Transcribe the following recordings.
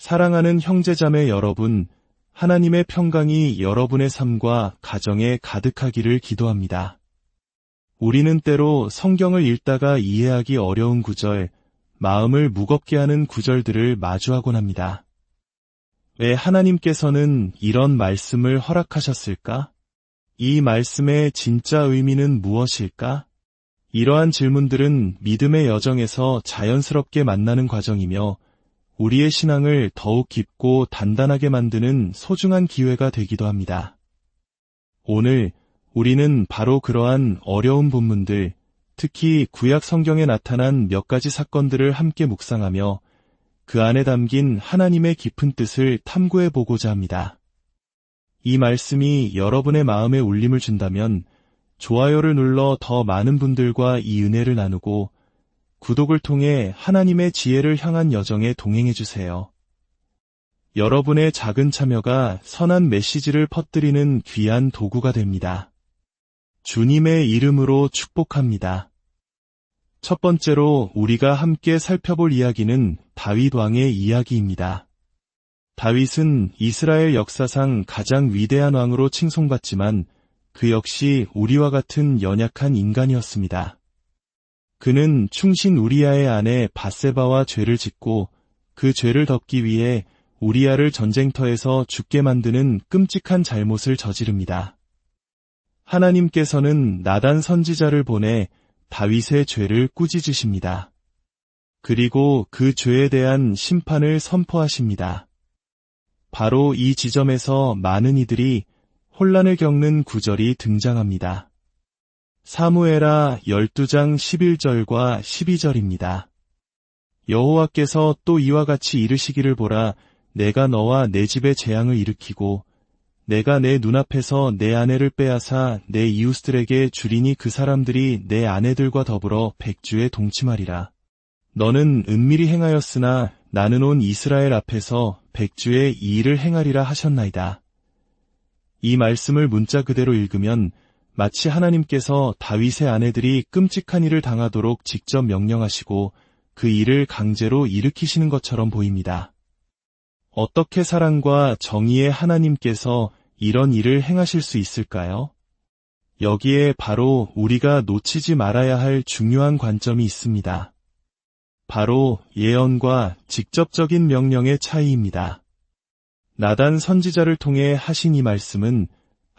사랑하는 형제자매 여러분, 하나님의 평강이 여러분의 삶과 가정에 가득하기를 기도합니다. 우리는 때로 성경을 읽다가 이해하기 어려운 구절, 마음을 무겁게 하는 구절들을 마주하곤 합니다. 왜 하나님께서는 이런 말씀을 허락하셨을까? 이 말씀의 진짜 의미는 무엇일까? 이러한 질문들은 믿음의 여정에서 자연스럽게 만나는 과정이며 우리의 신앙을 더욱 깊고 단단하게 만드는 소중한 기회가 되기도 합니다. 오늘 우리는 바로 그러한 어려운 본문들, 특히 구약 성경에 나타난 몇 가지 사건들을 함께 묵상하며 그 안에 담긴 하나님의 깊은 뜻을 탐구해 보고자 합니다. 이 말씀이 여러분의 마음에 울림을 준다면 좋아요를 눌러 더 많은 분들과 이 은혜를 나누고 구독을 통해 하나님의 지혜를 향한 여정에 동행해 주세요. 여러분의 작은 참여가 선한 메시지를 퍼뜨리는 귀한 도구가 됩니다. 주님의 이름으로 축복합니다. 첫 번째로 우리가 함께 살펴볼 이야기는 다윗 왕의 이야기입니다. 다윗은 이스라엘 역사상 가장 위대한 왕으로 칭송받지만 그 역시 우리와 같은 연약한 인간이었습니다. 그는 충신 우리아의 아내 밧세바와 죄를 짓고 그 죄를 덮기 위해 우리아를 전쟁터에서 죽게 만드는 끔찍한 잘못을 저지릅니다. 하나님께서는 나단 선지자를 보내 다윗의 죄를 꾸짖으십니다. 그리고 그 죄에 대한 심판을 선포하십니다. 바로 이 지점에서 많은 이들이 혼란을 겪는 구절이 등장합니다. 사무엘하 12장 11절과 12절입니다. 여호와께서 또 이와 같이 이르시기를 보라, 내가 너와 내 집에 재앙을 일으키고 내가 내 눈앞에서 내 아내를 빼앗아 내 이웃들에게 주리니 그 사람들이 내 아내들과 더불어 백주에 동침하리라. 너는 은밀히 행하였으나 나는 온 이스라엘 앞에서 백주에 이 일을 행하리라 하셨나이다. 이 말씀을 문자 그대로 읽으면 마치 하나님께서 다윗의 아내들이 끔찍한 일을 당하도록 직접 명령하시고 그 일을 강제로 일으키시는 것처럼 보입니다. 어떻게 사랑과 정의의 하나님께서 이런 일을 행하실 수 있을까요? 여기에 바로 우리가 놓치지 말아야 할 중요한 관점이 있습니다. 바로 예언과 직접적인 명령의 차이입니다. 나단 선지자를 통해 하신 이 말씀은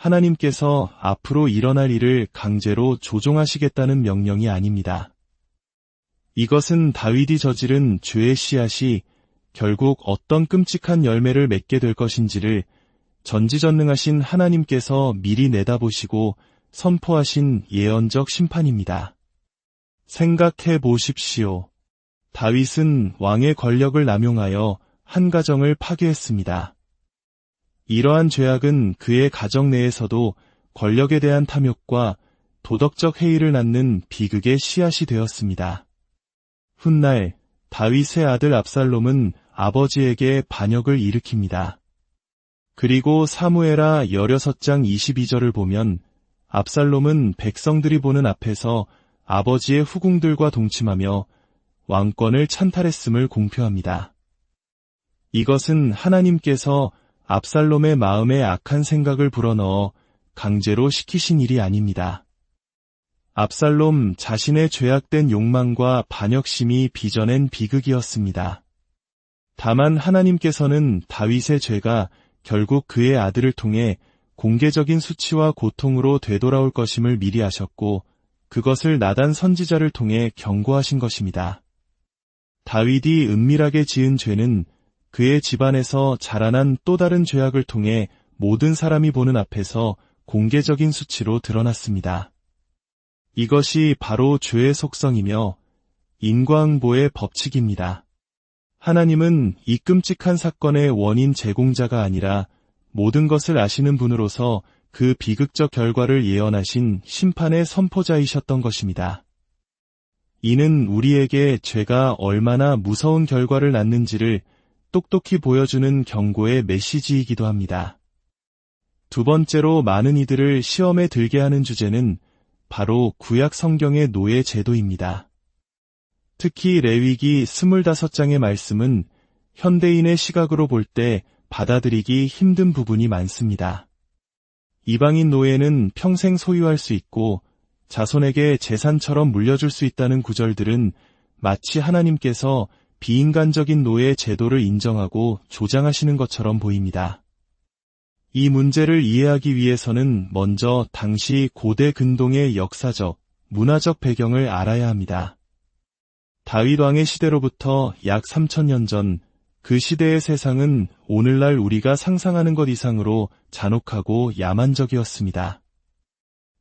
하나님께서 앞으로 일어날 일을 강제로 조종하시겠다는 명령이 아닙니다. 이것은 다윗이 저지른 죄의 씨앗이 결국 어떤 끔찍한 열매를 맺게 될 것인지를 전지전능하신 하나님께서 미리 내다보시고 선포하신 예언적 심판입니다. 생각해 보십시오. 다윗은 왕의 권력을 남용하여 한 가정을 파괴했습니다. 이러한 죄악은 그의 가정 내에서도 권력에 대한 탐욕과 도덕적 해이를 낳는 비극의 씨앗이 되었습니다. 훗날 다윗의 아들 압살롬은 아버지에게 반역을 일으킵니다. 그리고 사무엘하 16장 22절을 보면 압살롬은 백성들이 보는 앞에서 아버지의 후궁들과 동침하며 왕권을 찬탈했음을 공표합니다. 이것은 하나님께서 압살롬의 마음에 악한 생각을 불어넣어 강제로 시키신 일이 아닙니다. 압살롬 자신의 죄악된 욕망과 반역심이 빚어낸 비극이었습니다. 다만 하나님께서는 다윗의 죄가 결국 그의 아들을 통해 공개적인 수치와 고통으로 되돌아올 것임을 미리 아셨고 그것을 나단 선지자를 통해 경고하신 것입니다. 다윗이 은밀하게 지은 죄는 그의 집안에서 자라난 또 다른 죄악을 통해 모든 사람이 보는 앞에서 공개적인 수치로 드러났습니다. 이것이 바로 죄의 속성이며 인과응보의 법칙입니다. 하나님은 이 끔찍한 사건의 원인 제공자가 아니라 모든 것을 아시는 분으로서 그 비극적 결과를 예언하신 심판의 선포자이셨던 것입니다. 이는 우리에게 죄가 얼마나 무서운 결과를 낳는지를 똑똑히 보여주는 경고의 메시지이기도 합니다. 두 번째로 많은 이들을 시험에 들게 하는 주제는 바로 구약 성경의 노예 제도입니다. 특히 레위기 25장의 말씀은 현대인의 시각으로 볼 때 받아들이기 힘든 부분이 많습니다. 이방인 노예는 평생 소유할 수 있고 자손에게 재산처럼 물려줄 수 있다는 구절들은 마치 하나님께서 비인간적인 노예 제도를 인정하고 조장하시는 것처럼 보입니다. 이 문제를 이해하기 위해서는 먼저 당시 고대 근동의 역사적, 문화적 배경을 알아야 합니다. 다윗 왕의 시대로부터 약 3000년 전, 그 시대의 세상은 오늘날 우리가 상상하는 것 이상으로 잔혹하고 야만적이었습니다.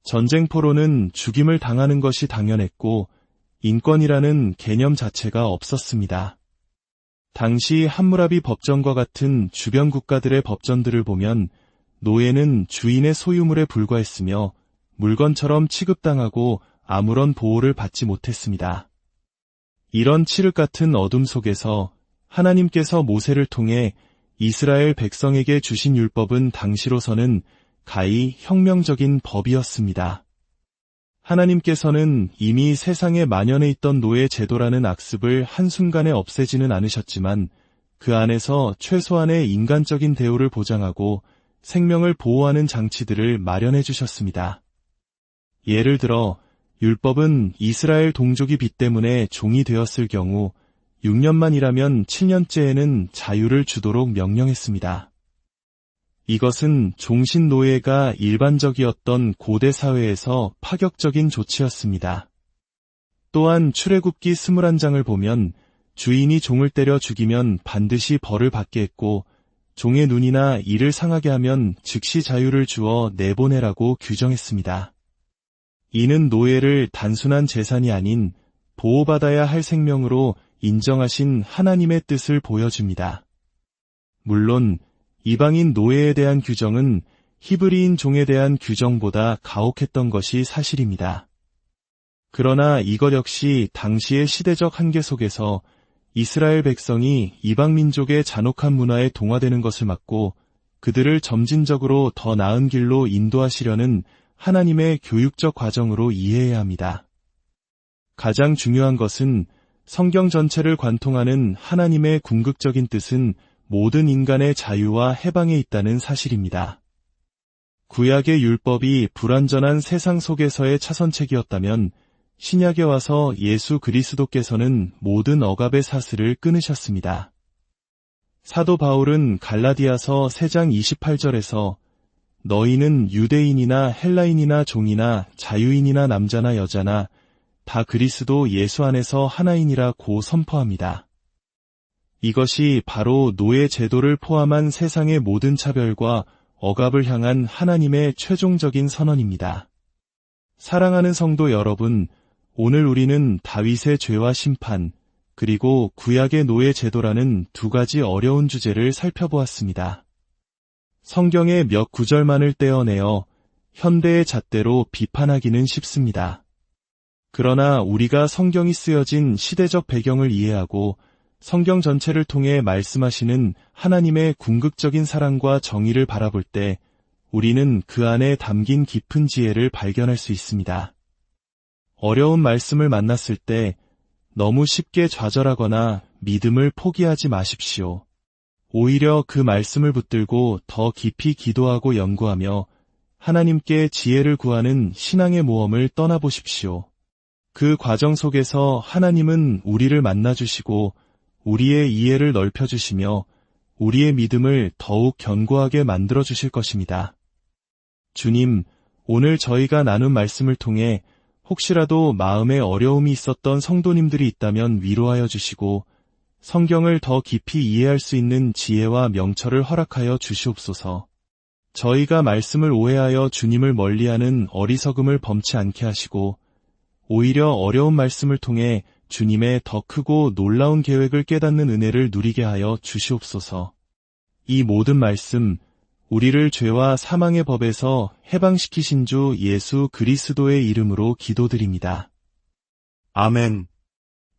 전쟁포로는 죽임을 당하는 것이 당연했고 인권이라는 개념 자체가 없었습니다. 당시 함무라비 법전과 같은 주변 국가들의 법전들을 보면 노예는 주인의 소유물에 불과했으며 물건처럼 취급당하고 아무런 보호를 받지 못했습니다. 이런 칠흑 같은 어둠 속에서 하나님께서 모세를 통해 이스라엘 백성에게 주신 율법은 당시로서는 가히 혁명적인 법이었습니다. 하나님께서는 이미 세상에 만연해 있던 노예 제도라는 악습을 한순간에 없애지는 않으셨지만 그 안에서 최소한의 인간적인 대우를 보장하고 생명을 보호하는 장치들을 마련해 주셨습니다. 예를 들어 율법은 이스라엘 동족이 빚 때문에 종이 되었을 경우 6년만 일하면 7년째에는 자유를 주도록 명령했습니다. 이것은 종신 노예가 일반적이었던 고대 사회에서 파격적인 조치였습니다. 또한 출애굽기 21장을 보면 주인이 종을 때려 죽이면 반드시 벌을 받게 했고 종의 눈이나 이를 상하게 하면 즉시 자유를 주어 내보내라고 규정했습니다. 이는 노예를 단순한 재산이 아닌 보호받아야 할 생명으로 인정하신 하나님의 뜻을 보여줍니다. 물론 이방인 노예에 대한 규정은 히브리인 종에 대한 규정보다 가혹했던 것이 사실입니다. 그러나 이것 역시 당시의 시대적 한계 속에서 이스라엘 백성이 이방 민족의 잔혹한 문화에 동화되는 것을 막고 그들을 점진적으로 더 나은 길로 인도하시려는 하나님의 교육적 과정으로 이해해야 합니다. 가장 중요한 것은 성경 전체를 관통하는 하나님의 궁극적인 뜻은 모든 인간의 자유와 해방에 있다는 사실입니다. 구약의 율법이 불완전한 세상 속에서의 차선책이었다면 신약에 와서 예수 그리스도께서는 모든 억압의 사슬을 끊으셨습니다. 사도 바울은 갈라디아서 3장 28절에서 너희는 유대인이나 헬라인이나 종이나 자유인이나 남자나 여자나 다 그리스도 예수 안에서 하나이니라고 선포합니다. 이것이 바로 노예 제도를 포함한 세상의 모든 차별과 억압을 향한 하나님의 최종적인 선언입니다. 사랑하는 성도 여러분, 오늘 우리는 다윗의 죄와 심판, 그리고 구약의 노예 제도라는 두 가지 어려운 주제를 살펴보았습니다. 성경의 몇 구절만을 떼어내어 현대의 잣대로 비판하기는 쉽습니다. 그러나 우리가 성경이 쓰여진 시대적 배경을 이해하고 성경 전체를 통해 말씀하시는 하나님의 궁극적인 사랑과 정의를 바라볼 때 우리는 그 안에 담긴 깊은 지혜를 발견할 수 있습니다. 어려운 말씀을 만났을 때 너무 쉽게 좌절하거나 믿음을 포기하지 마십시오. 오히려 그 말씀을 붙들고 더 깊이 기도하고 연구하며 하나님께 지혜를 구하는 신앙의 모험을 떠나보십시오. 그 과정 속에서 하나님은 우리를 만나주시고 우리의 이해를 넓혀주시며 우리의 믿음을 더욱 견고하게 만들어주실 것입니다. 주님, 오늘 저희가 나눈 말씀을 통해 혹시라도 마음에 어려움이 있었던 성도님들이 있다면 위로하여 주시고 성경을 더 깊이 이해할 수 있는 지혜와 명철을 허락하여 주시옵소서. 저희가 말씀을 오해하여 주님을 멀리하는 어리석음을 범치 않게 하시고 오히려 어려운 말씀을 통해 주님의 더 크고 놀라운 계획을 깨닫는 은혜를 누리게 하여 주시옵소서. 이 모든 말씀, 우리를 죄와 사망의 법에서 해방시키신 주 예수 그리스도의 이름으로 기도드립니다. 아멘.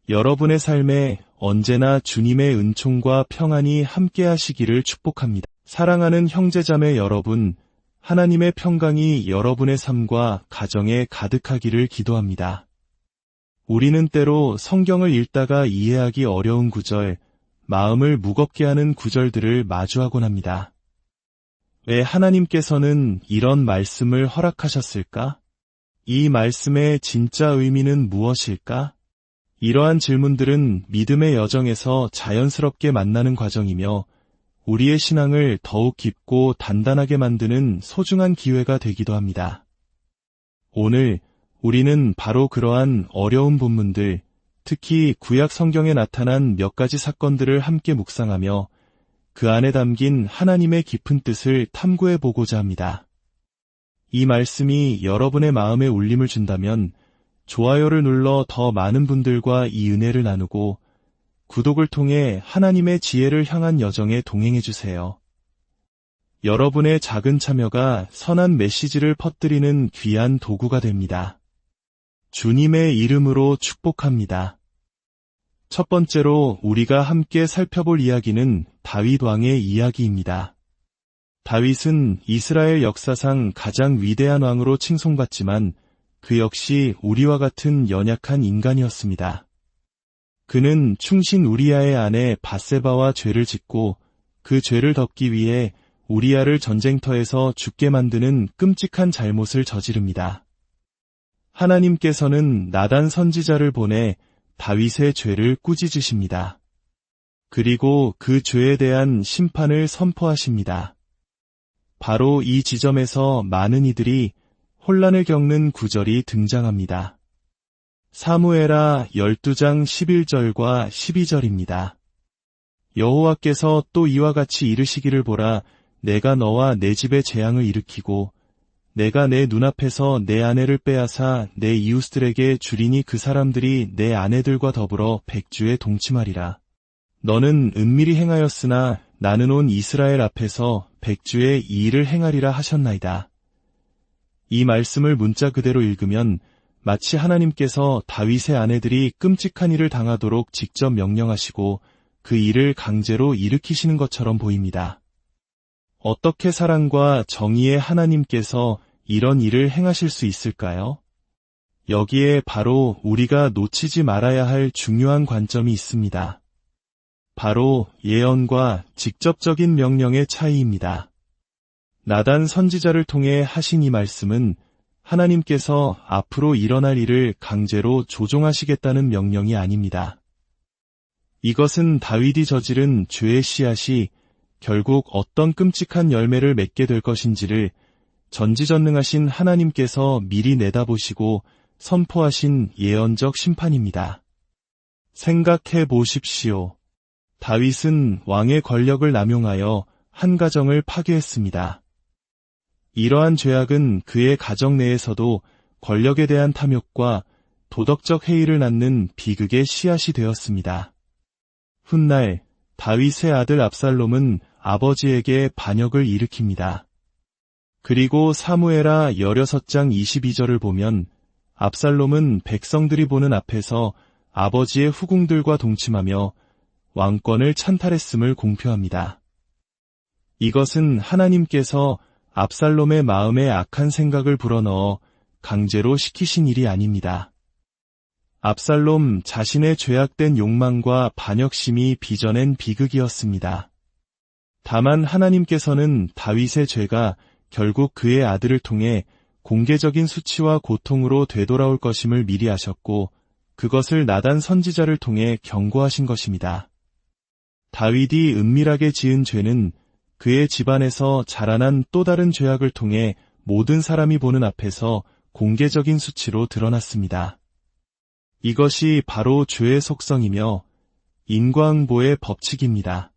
여러분의 삶에 언제나 주님의 은총과 평안이 함께하시기를 축복합니다. 사랑하는 형제자매 여러분, 하나님의 평강이 여러분의 삶과 가정에 가득하기를 기도합니다. 우리는 때로 성경을 읽다가 이해하기 어려운 구절, 마음을 무겁게 하는 구절들을 마주하곤 합니다. 왜 하나님께서는 이런 말씀을 허락하셨을까? 이 말씀의 진짜 의미는 무엇일까? 이러한 질문들은 믿음의 여정에서 자연스럽게 만나는 과정이며 우리의 신앙을 더욱 깊고 단단하게 만드는 소중한 기회가 되기도 합니다. 오늘 우리는 바로 그러한 어려운 본문들, 특히 구약 성경에 나타난 몇 가지 사건들을 함께 묵상하며 그 안에 담긴 하나님의 깊은 뜻을 탐구해 보고자 합니다. 이 말씀이 여러분의 마음에 울림을 준다면 좋아요를 눌러 더 많은 분들과 이 은혜를 나누고 구독을 통해 하나님의 지혜를 향한 여정에 동행해 주세요. 여러분의 작은 참여가 선한 메시지를 퍼뜨리는 귀한 도구가 됩니다. 주님의 이름으로 축복합니다. 첫 번째로 우리가 함께 살펴볼 이야기는 다윗 왕의 이야기입니다. 다윗은 이스라엘 역사상 가장 위대한 왕으로 칭송받지만 그 역시 우리와 같은 연약한 인간이었습니다. 그는 충신 우리아의 아내 밧세바와 죄를 짓고 그 죄를 덮기 위해 우리아를 전쟁터에서 죽게 만드는 끔찍한 잘못을 저지릅니다. 하나님께서는 나단 선지자를 보내 다윗의 죄를 꾸짖으십니다. 그리고 그 죄에 대한 심판을 선포하십니다. 바로 이 지점에서 많은 이들이 혼란을 겪는 구절이 등장합니다. 사무엘하 12장 11절과 12절입니다. 여호와께서 또 이와 같이 이르시기를 보라, 내가 너와 내 집에 재앙을 일으키고 내가 내 눈앞에서 내 아내를 빼앗아 내 이웃들에게 주리니 그 사람들이 내 아내들과 더불어 백주에 동침하리라. 너는 은밀히 행하였으나 나는 온 이스라엘 앞에서 백주에 이 일을 행하리라 하셨나이다. 이 말씀을 문자 그대로 읽으면 마치 하나님께서 다윗의 아내들이 끔찍한 일을 당하도록 직접 명령하시고 그 일을 강제로 일으키시는 것처럼 보입니다. 어떻게 사랑과 정의의 하나님께서 이런 일을 행하실 수 있을까요? 여기에 바로 우리가 놓치지 말아야 할 중요한 관점이 있습니다. 바로 예언과 직접적인 명령의 차이입니다. 나단 선지자를 통해 하신 이 말씀은 하나님께서 앞으로 일어날 일을 강제로 조종하시겠다는 명령이 아닙니다. 이것은 다윗이 저지른 죄의 씨앗이 결국 어떤 끔찍한 열매를 맺게 될 것인지를 전지전능하신 하나님께서 미리 내다보시고 선포하신 예언적 심판입니다. 생각해 보십시오. 다윗은 왕의 권력을 남용하여 한 가정을 파괴했습니다. 이러한 죄악은 그의 가정 내에서도 권력에 대한 탐욕과 도덕적 해이를 낳는 비극의 씨앗이 되었습니다. 훗날 다윗의 아들 압살롬은 아버지에게 반역을 일으킵니다. 그리고 사무엘하 16장 22절을 보면 압살롬은 백성들이 보는 앞에서 아버지의 후궁들과 동침하며 왕권을 찬탈했음을 공표합니다. 이것은 하나님께서 압살롬의 마음에 악한 생각을 불어넣어 강제로 시키신 일이 아닙니다. 압살롬 자신의 죄악된 욕망과 반역심이 빚어낸 비극이었습니다. 다만 하나님께서는 다윗의 죄가 결국 그의 아들을 통해 공개적인 수치와 고통으로 되돌아올 것임을 미리 아셨고 그것을 나단 선지자를 통해 경고하신 것입니다. 다윗이 은밀하게 지은 죄는 그의 집안에서 자라난 또 다른 죄악을 통해 모든 사람이 보는 앞에서 공개적인 수치로 드러났습니다. 이것이 바로 죄의 속성이며 인과응보의 법칙입니다.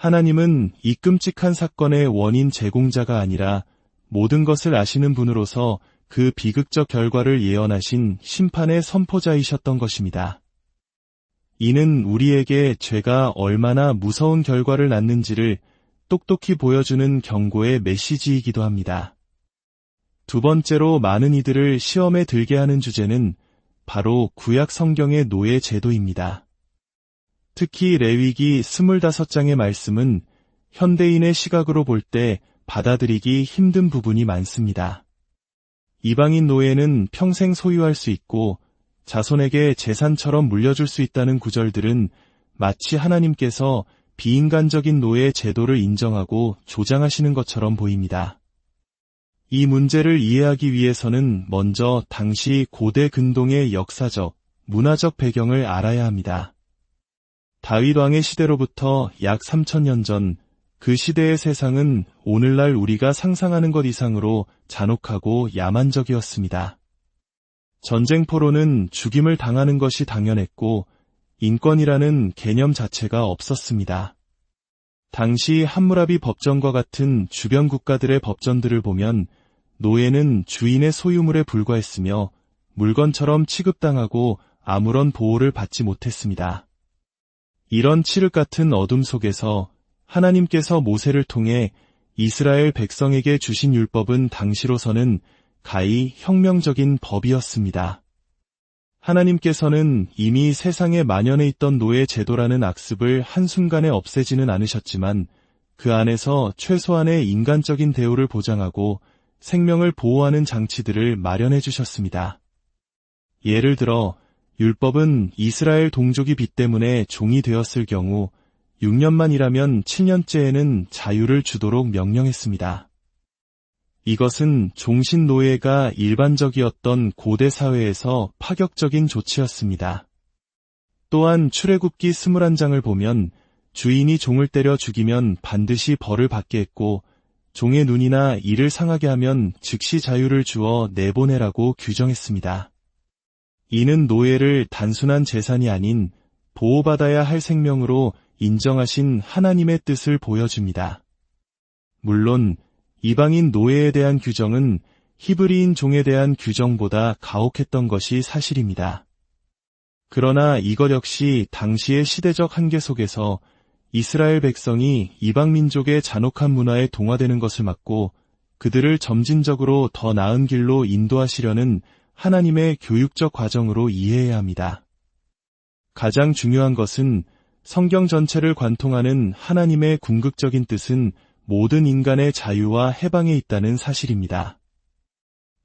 하나님은 이 끔찍한 사건의 원인 제공자가 아니라 모든 것을 아시는 분으로서 그 비극적 결과를 예언하신 심판의 선포자이셨던 것입니다. 이는 우리에게 죄가 얼마나 무서운 결과를 낳는지를 똑똑히 보여주는 경고의 메시지이기도 합니다. 두 번째로 많은 이들을 시험에 들게 하는 주제는 바로 구약 성경의 노예 제도입니다. 특히 레위기 25장의 말씀은 현대인의 시각으로 볼 때 받아들이기 힘든 부분이 많습니다. 이방인 노예는 평생 소유할 수 있고 자손에게 재산처럼 물려줄 수 있다는 구절들은 마치 하나님께서 비인간적인 노예 제도를 인정하고 조장하시는 것처럼 보입니다. 이 문제를 이해하기 위해서는 먼저 당시 고대 근동의 역사적, 문화적 배경을 알아야 합니다. 다윗 왕의 시대로부터 약 3000년 전, 그 시대의 세상은 오늘날 우리가 상상하는 것 이상으로 잔혹하고 야만적이었습니다. 전쟁포로는 죽임을 당하는 것이 당연했고, 인권이라는 개념 자체가 없었습니다. 당시 함무라비 법전과 같은 주변 국가들의 법전들을 보면 노예는 주인의 소유물에 불과했으며 물건처럼 취급당하고 아무런 보호를 받지 못했습니다. 이런 칠흑 같은 어둠 속에서 하나님께서 모세를 통해 이스라엘 백성에게 주신 율법은 당시로서는 가히 혁명적인 법이었습니다. 하나님께서는 이미 세상에 만연해 있던 노예 제도라는 악습을 한순간에 없애지는 않으셨지만 그 안에서 최소한의 인간적인 대우를 보장하고 생명을 보호하는 장치들을 마련해 주셨습니다. 예를 들어 율법은 이스라엘 동족이 빚 때문에 종이 되었을 경우 6년만 일하면 7년째에는 자유를 주도록 명령했습니다. 이것은 종신 노예가 일반적이었던 고대 사회에서 파격적인 조치였습니다. 또한 출애굽기 21장을 보면 주인이 종을 때려 죽이면 반드시 벌을 받게 했고 종의 눈이나 이를 상하게 하면 즉시 자유를 주어 내보내라고 규정했습니다. 이는 노예를 단순한 재산이 아닌 보호받아야 할 생명으로 인정하신 하나님의 뜻을 보여줍니다. 물론 이방인 노예에 대한 규정은 히브리인 종에 대한 규정보다 가혹했던 것이 사실입니다. 그러나 이것 역시 당시의 시대적 한계 속에서 이스라엘 백성이 이방 민족의 잔혹한 문화에 동화되는 것을 막고 그들을 점진적으로 더 나은 길로 인도하시려는 하나님의 교육적 과정으로 이해해야 합니다. 가장 중요한 것은 성경 전체를 관통하는 하나님의 궁극적인 뜻은 모든 인간의 자유와 해방에 있다는 사실입니다.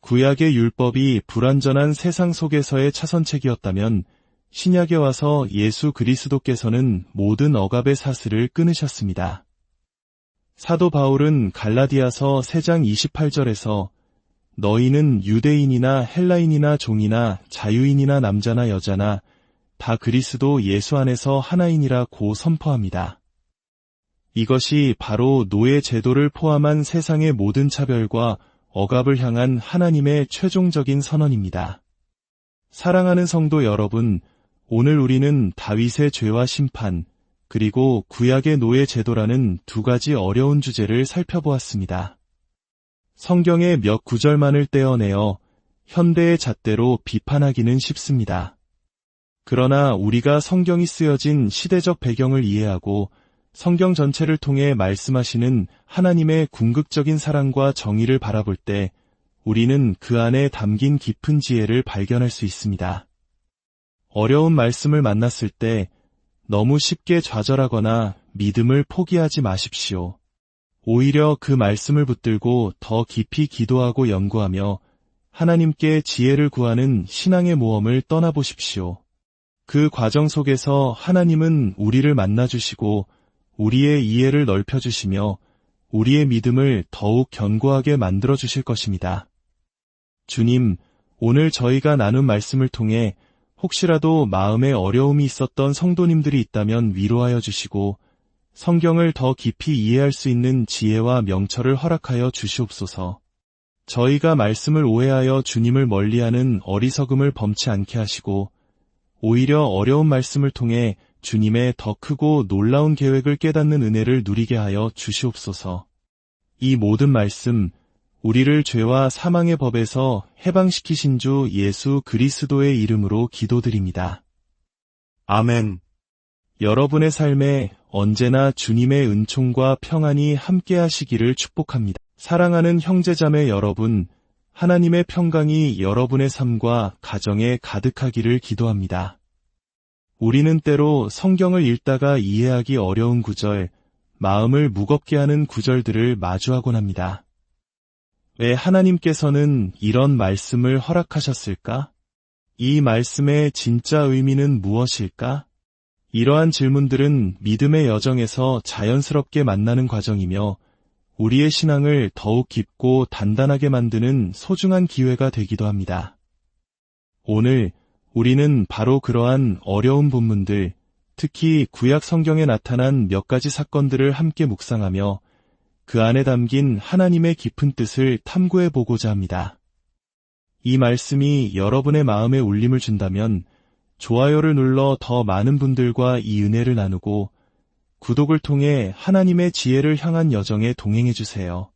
구약의 율법이 불완전한 세상 속에서의 차선책이었다면 신약에 와서 예수 그리스도께서는 모든 억압의 사슬을 끊으셨습니다. 사도 바울은 갈라디아서 3장 28절에서 너희는 유대인이나 헬라인이나 종이나 자유인이나 남자나 여자나 다 그리스도 예수 안에서 하나이니라고 선포합니다. 이것이 바로 노예 제도를 포함한 세상의 모든 차별과 억압을 향한 하나님의 최종적인 선언입니다. 사랑하는 성도 여러분, 오늘 우리는 다윗의 죄와 심판, 그리고 구약의 노예 제도라는 두 가지 어려운 주제를 살펴보았습니다. 성경의 몇 구절만을 떼어내어 현대의 잣대로 비판하기는 쉽습니다. 그러나 우리가 성경이 쓰여진 시대적 배경을 이해하고 성경 전체를 통해 말씀하시는 하나님의 궁극적인 사랑과 정의를 바라볼 때 우리는 그 안에 담긴 깊은 지혜를 발견할 수 있습니다. 어려운 말씀을 만났을 때 너무 쉽게 좌절하거나 믿음을 포기하지 마십시오. 오히려 그 말씀을 붙들고 더 깊이 기도하고 연구하며 하나님께 지혜를 구하는 신앙의 모험을 떠나보십시오. 그 과정 속에서 하나님은 우리를 만나주시고 우리의 이해를 넓혀주시며 우리의 믿음을 더욱 견고하게 만들어주실 것입니다. 주님, 오늘 저희가 나눈 말씀을 통해 혹시라도 마음에 어려움이 있었던 성도님들이 있다면 위로하여 주시고 성경을 더 깊이 이해할 수 있는 지혜와 명철을 허락하여 주시옵소서. 저희가 말씀을 오해하여 주님을 멀리하는 어리석음을 범치 않게 하시고 오히려 어려운 말씀을 통해 주님의 더 크고 놀라운 계획을 깨닫는 은혜를 누리게 하여 주시옵소서. 이 모든 말씀, 우리를 죄와 사망의 법에서 해방시키신 주 예수 그리스도의 이름으로 기도드립니다. 아멘. 여러분의 삶에 언제나 주님의 은총과 평안이 함께하시기를 축복합니다. 사랑하는 형제자매 여러분, 하나님의 평강이 여러분의 삶과 가정에 가득하기를 기도합니다. 우리는 때로 성경을 읽다가 이해하기 어려운 구절, 마음을 무겁게 하는 구절들을 마주하곤 합니다. 왜 하나님께서는 이런 말씀을 허락하셨을까? 이 말씀의 진짜 의미는 무엇일까? 이러한 질문들은 믿음의 여정에서 자연스럽게 만나는 과정이며 우리의 신앙을 더욱 깊고 단단하게 만드는 소중한 기회가 되기도 합니다. 오늘 우리는 바로 그러한 어려운 본문들, 특히 구약 성경에 나타난 몇 가지 사건들을 함께 묵상하며 그 안에 담긴 하나님의 깊은 뜻을 탐구해 보고자 합니다. 이 말씀이 여러분의 마음에 울림을 준다면 좋아요를 눌러 더 많은 분들과 이 은혜를 나누고 구독을 통해 하나님의 지혜를 향한 여정에 동행해 주세요.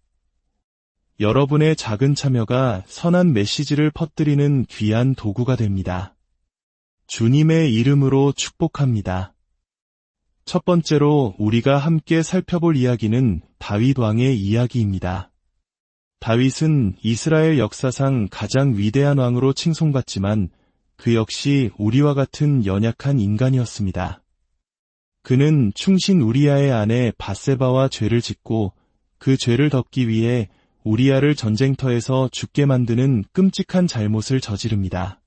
여러분의 작은 참여가 선한 메시지를 퍼뜨리는 귀한 도구가 됩니다. 주님의 이름으로 축복합니다. 첫 번째로 우리가 함께 살펴볼 이야기는 다윗 왕의 이야기입니다. 다윗은 이스라엘 역사상 가장 위대한 왕으로 칭송받지만 그 역시 우리와 같은 연약한 인간이었습니다. 그는 충신 우리아의 아내 밧세바와 죄를 짓고 그 죄를 덮기 위해 우리아를 전쟁터에서 죽게 만드는 끔찍한 잘못을 저지릅니다.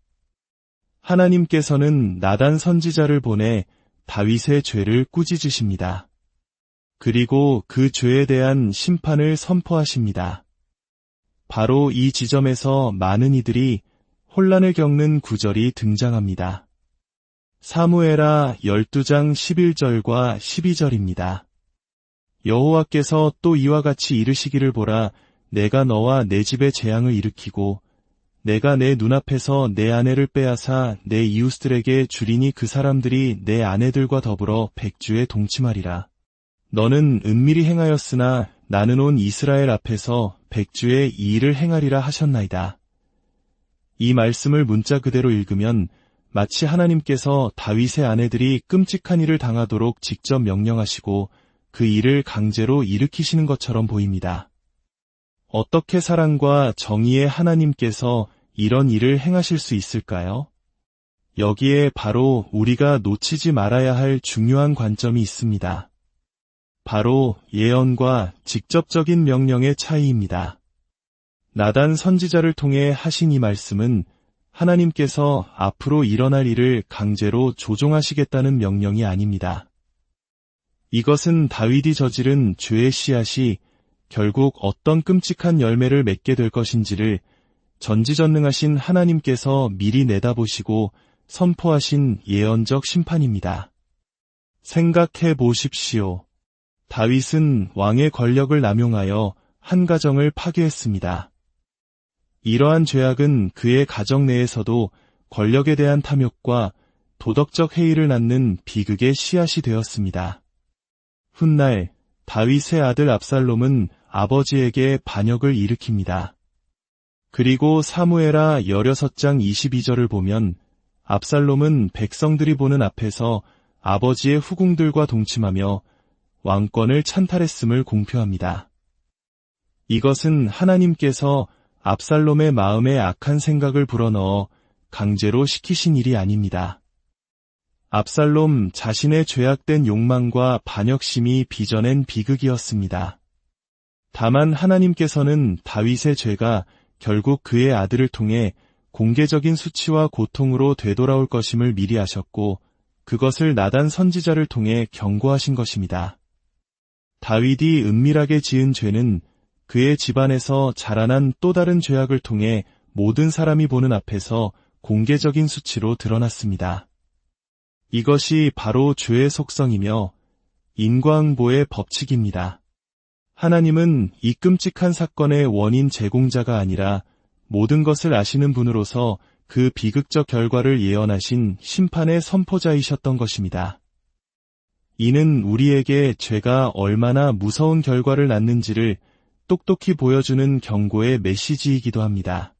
하나님께서는 나단 선지자를 보내 다윗의 죄를 꾸짖으십니다. 그리고 그 죄에 대한 심판을 선포하십니다. 바로 이 지점에서 많은 이들이 혼란을 겪는 구절이 등장합니다. 사무엘하 12장 11절과 12절입니다. 여호와께서 또 이와 같이 이르시기를 보라, 내가 너와 내 집에 재앙을 일으키고 내가 내 눈앞에서 내 아내를 빼앗아 내 이웃들에게 주리니 그 사람들이 내 아내들과 더불어 백주에 동침하리라. 너는 은밀히 행하였으나 나는 온 이스라엘 앞에서 백주에 이 일을 행하리라 하셨나이다. 이 말씀을 문자 그대로 읽으면 마치 하나님께서 다윗의 아내들이 끔찍한 일을 당하도록 직접 명령하시고 그 일을 강제로 일으키시는 것처럼 보입니다. 어떻게 사랑과 정의의 하나님께서 이런 일을 행하실 수 있을까요? 여기에 바로 우리가 놓치지 말아야 할 중요한 관점이 있습니다. 바로 예언과 직접적인 명령의 차이입니다. 나단 선지자를 통해 하신 이 말씀은 하나님께서 앞으로 일어날 일을 강제로 조종하시겠다는 명령이 아닙니다. 이것은 다윗이 저지른 죄의 씨앗이 결국 어떤 끔찍한 열매를 맺게 될 것인지를 전지전능하신 하나님께서 미리 내다보시고 선포하신 예언적 심판입니다. 생각해 보십시오. 다윗은 왕의 권력을 남용하여 한 가정을 파괴했습니다. 이러한 죄악은 그의 가정 내에서도 권력에 대한 탐욕과 도덕적 해이를 낳는 비극의 씨앗이 되었습니다. 훗날 다윗의 아들 압살롬은 아버지에게 반역을 일으킵니다. 그리고 사무엘하 16장 22절을 보면 압살롬은 백성들이 보는 앞에서 아버지의 후궁들과 동침하며 왕권을 찬탈했음을 공표합니다. 이것은 하나님께서 압살롬의 마음에 악한 생각을 불어넣어 강제로 시키신 일이 아닙니다. 압살롬 자신의 죄악된 욕망과 반역심이 빚어낸 비극이었습니다. 다만 하나님께서는 다윗의 죄가 결국 그의 아들을 통해 공개적인 수치와 고통으로 되돌아올 것임을 미리 아셨고 그것을 나단 선지자를 통해 경고하신 것입니다. 다윗이 은밀하게 지은 죄는 그의 집안에서 자라난 또 다른 죄악을 통해 모든 사람이 보는 앞에서 공개적인 수치로 드러났습니다. 이것이 바로 죄의 속성이며 인과응보의 법칙입니다. 하나님은 이 끔찍한 사건의 원인 제공자가 아니라 모든 것을 아시는 분으로서 그 비극적 결과를 예언하신 심판의 선포자이셨던 것입니다. 이는 우리에게 죄가 얼마나 무서운 결과를 낳는지를 똑똑히 보여주는 경고의 메시지이기도 합니다.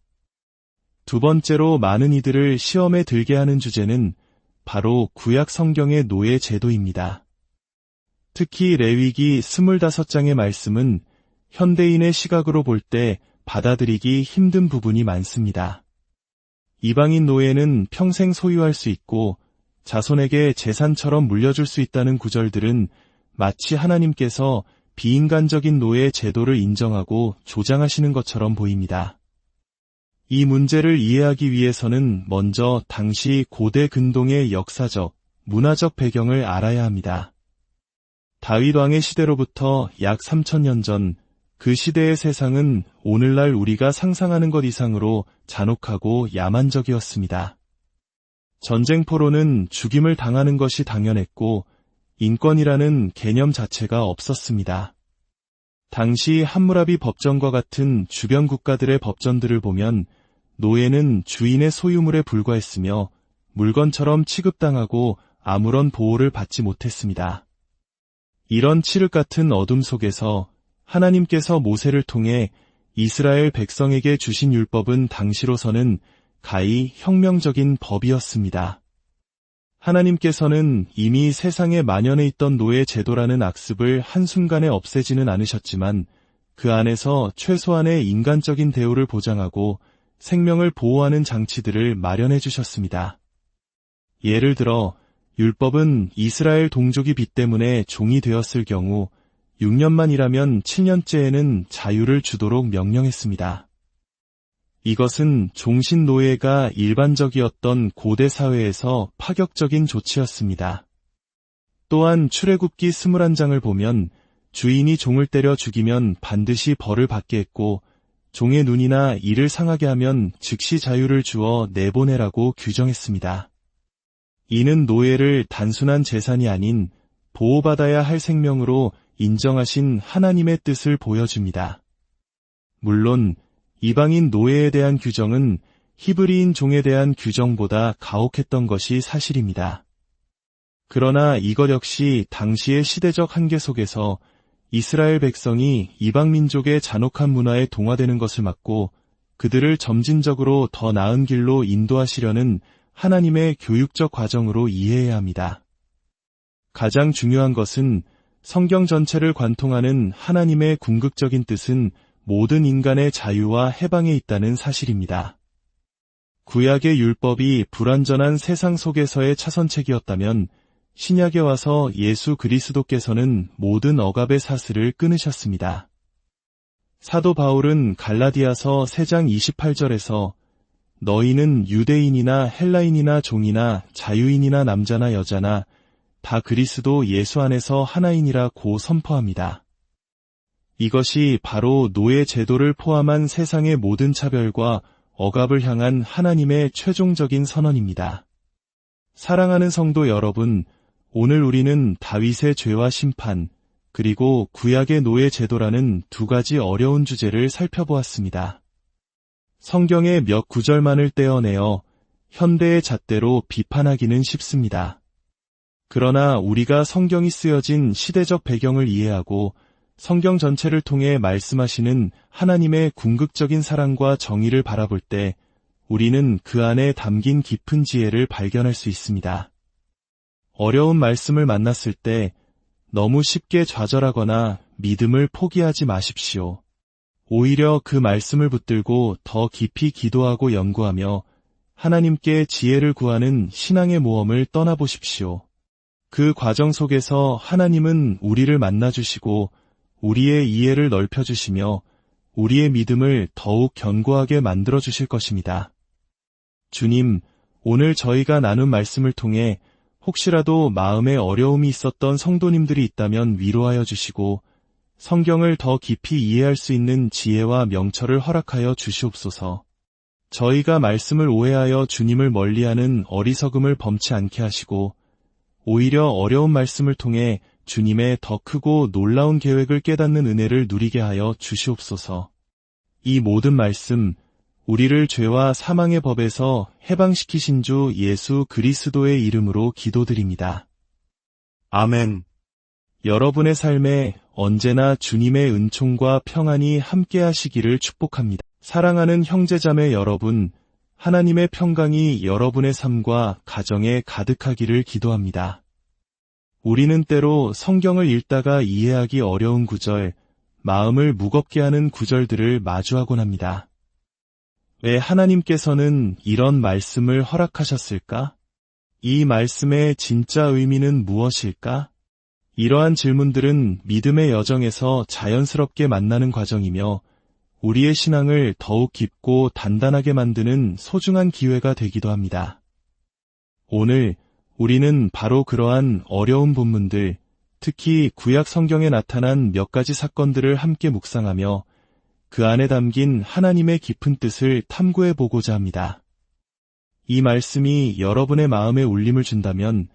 두 번째로 많은 이들을 시험에 들게 하는 주제는 바로 구약 성경의 노예 제도입니다. 특히 레위기 25장의 말씀은 현대인의 시각으로 볼 때 받아들이기 힘든 부분이 많습니다. 이방인 노예는 평생 소유할 수 있고 자손에게 재산처럼 물려줄 수 있다는 구절들은 마치 하나님께서 비인간적인 노예 제도를 인정하고 조장하시는 것처럼 보입니다. 이 문제를 이해하기 위해서는 먼저 당시 고대 근동의 역사적, 문화적 배경을 알아야 합니다. 다윗 왕의 시대로부터 약 3000년 전, 그 시대의 세상은 오늘날 우리가 상상하는 것 이상으로 잔혹하고 야만적이었습니다. 전쟁포로는 죽임을 당하는 것이 당연했고, 인권이라는 개념 자체가 없었습니다. 당시 함무라비 법전과 같은 주변 국가들의 법전들을 보면 노예는 주인의 소유물에 불과했으며 물건처럼 취급당하고 아무런 보호를 받지 못했습니다. 이런 칠흑 같은 어둠 속에서 하나님께서 모세를 통해 이스라엘 백성에게 주신 율법은 당시로서는 가히 혁명적인 법이었습니다. 하나님께서는 이미 세상에 만연해 있던 노예 제도라는 악습을 한순간에 없애지는 않으셨지만 그 안에서 최소한의 인간적인 대우를 보장하고 생명을 보호하는 장치들을 마련해 주셨습니다. 예를 들어 율법은 이스라엘 동족이 빚 때문에 종이 되었을 경우 6년만 일하면 7년째에는 자유를 주도록 명령했습니다. 이것은 종신 노예가 일반적이었던 고대 사회에서 파격적인 조치였습니다. 또한 출애굽기 21장을 보면 주인이 종을 때려 죽이면 반드시 벌을 받게 했고 종의 눈이나 이를 상하게 하면 즉시 자유를 주어 내보내라고 규정했습니다. 이는 노예를 단순한 재산이 아닌 보호받아야 할 생명으로 인정하신 하나님의 뜻을 보여줍니다. 물론 이방인 노예에 대한 규정은 히브리인 종에 대한 규정보다 가혹했던 것이 사실입니다. 그러나 이것 역시 당시의 시대적 한계 속에서 이스라엘 백성이 이방 민족의 잔혹한 문화에 동화되는 것을 막고 그들을 점진적으로 더 나은 길로 인도하시려는 하나님의 교육적 과정으로 이해해야 합니다. 가장 중요한 것은 성경 전체를 관통하는 하나님의 궁극적인 뜻은 모든 인간의 자유와 해방에 있다는 사실입니다. 구약의 율법이 불완전한 세상 속에서의 차선책이었다면 신약에 와서 예수 그리스도께서는 모든 억압의 사슬을 끊으셨습니다. 사도 바울은 갈라디아서 3장 28절에서 너희는 유대인이나 헬라인이나 종이나 자유인이나 남자나 여자나 다 그리스도 예수 안에서 하나이니라고 선포합니다. 이것이 바로 노예 제도를 포함한 세상의 모든 차별과 억압을 향한 하나님의 최종적인 선언입니다. 사랑하는 성도 여러분, 오늘 우리는 다윗의 죄와 심판, 그리고 구약의 노예 제도라는 두 가지 어려운 주제를 살펴보았습니다. 성경의 몇 구절만을 떼어내어 현대의 잣대로 비판하기는 쉽습니다. 그러나 우리가 성경이 쓰여진 시대적 배경을 이해하고 성경 전체를 통해 말씀하시는 하나님의 궁극적인 사랑과 정의를 바라볼 때 우리는 그 안에 담긴 깊은 지혜를 발견할 수 있습니다. 어려운 말씀을 만났을 때 너무 쉽게 좌절하거나 믿음을 포기하지 마십시오. 오히려 그 말씀을 붙들고 더 깊이 기도하고 연구하며 하나님께 지혜를 구하는 신앙의 모험을 떠나보십시오. 그 과정 속에서 하나님은 우리를 만나주시고 우리의 이해를 넓혀주시며 우리의 믿음을 더욱 견고하게 만들어주실 것입니다. 주님, 오늘 저희가 나눈 말씀을 통해 혹시라도 마음에 어려움이 있었던 성도님들이 있다면 위로하여 주시고 성경을 더 깊이 이해할 수 있는 지혜와 명철을 허락하여 주시옵소서. 저희가 말씀을 오해하여 주님을 멀리하는 어리석음을 범치 않게 하시고 오히려 어려운 말씀을 통해 주님의 더 크고 놀라운 계획을 깨닫는 은혜를 누리게 하여 주시옵소서. 이 모든 말씀, 우리를 죄와 사망의 법에서 해방시키신 주 예수 그리스도의 이름으로 기도드립니다. 아멘. 여러분의 삶에 언제나 주님의 은총과 평안이 함께 하시기를 축복합니다. 사랑하는 형제자매 여러분, 하나님의 평강이 여러분의 삶과 가정에 가득하기를 기도합니다. 우리는 때로 성경을 읽다가 이해하기 어려운 구절, 마음을 무겁게 하는 구절들을 마주하곤 합니다. 왜 하나님께서는 이런 말씀을 허락하셨을까? 이 말씀의 진짜 의미는 무엇일까? 이러한 질문들은 믿음의 여정에서 자연스럽게 만나는 과정이며 우리의 신앙을 더욱 깊고 단단하게 만드는 소중한 기회가 되기도 합니다. 오늘 우리는 바로 그러한 어려운 본문들, 특히 구약 성경에 나타난 몇 가지 사건들을 함께 묵상하며 그 안에 담긴 하나님의 깊은 뜻을 탐구해 보고자 합니다. 이 말씀이 여러분의 마음에 울림을 준다면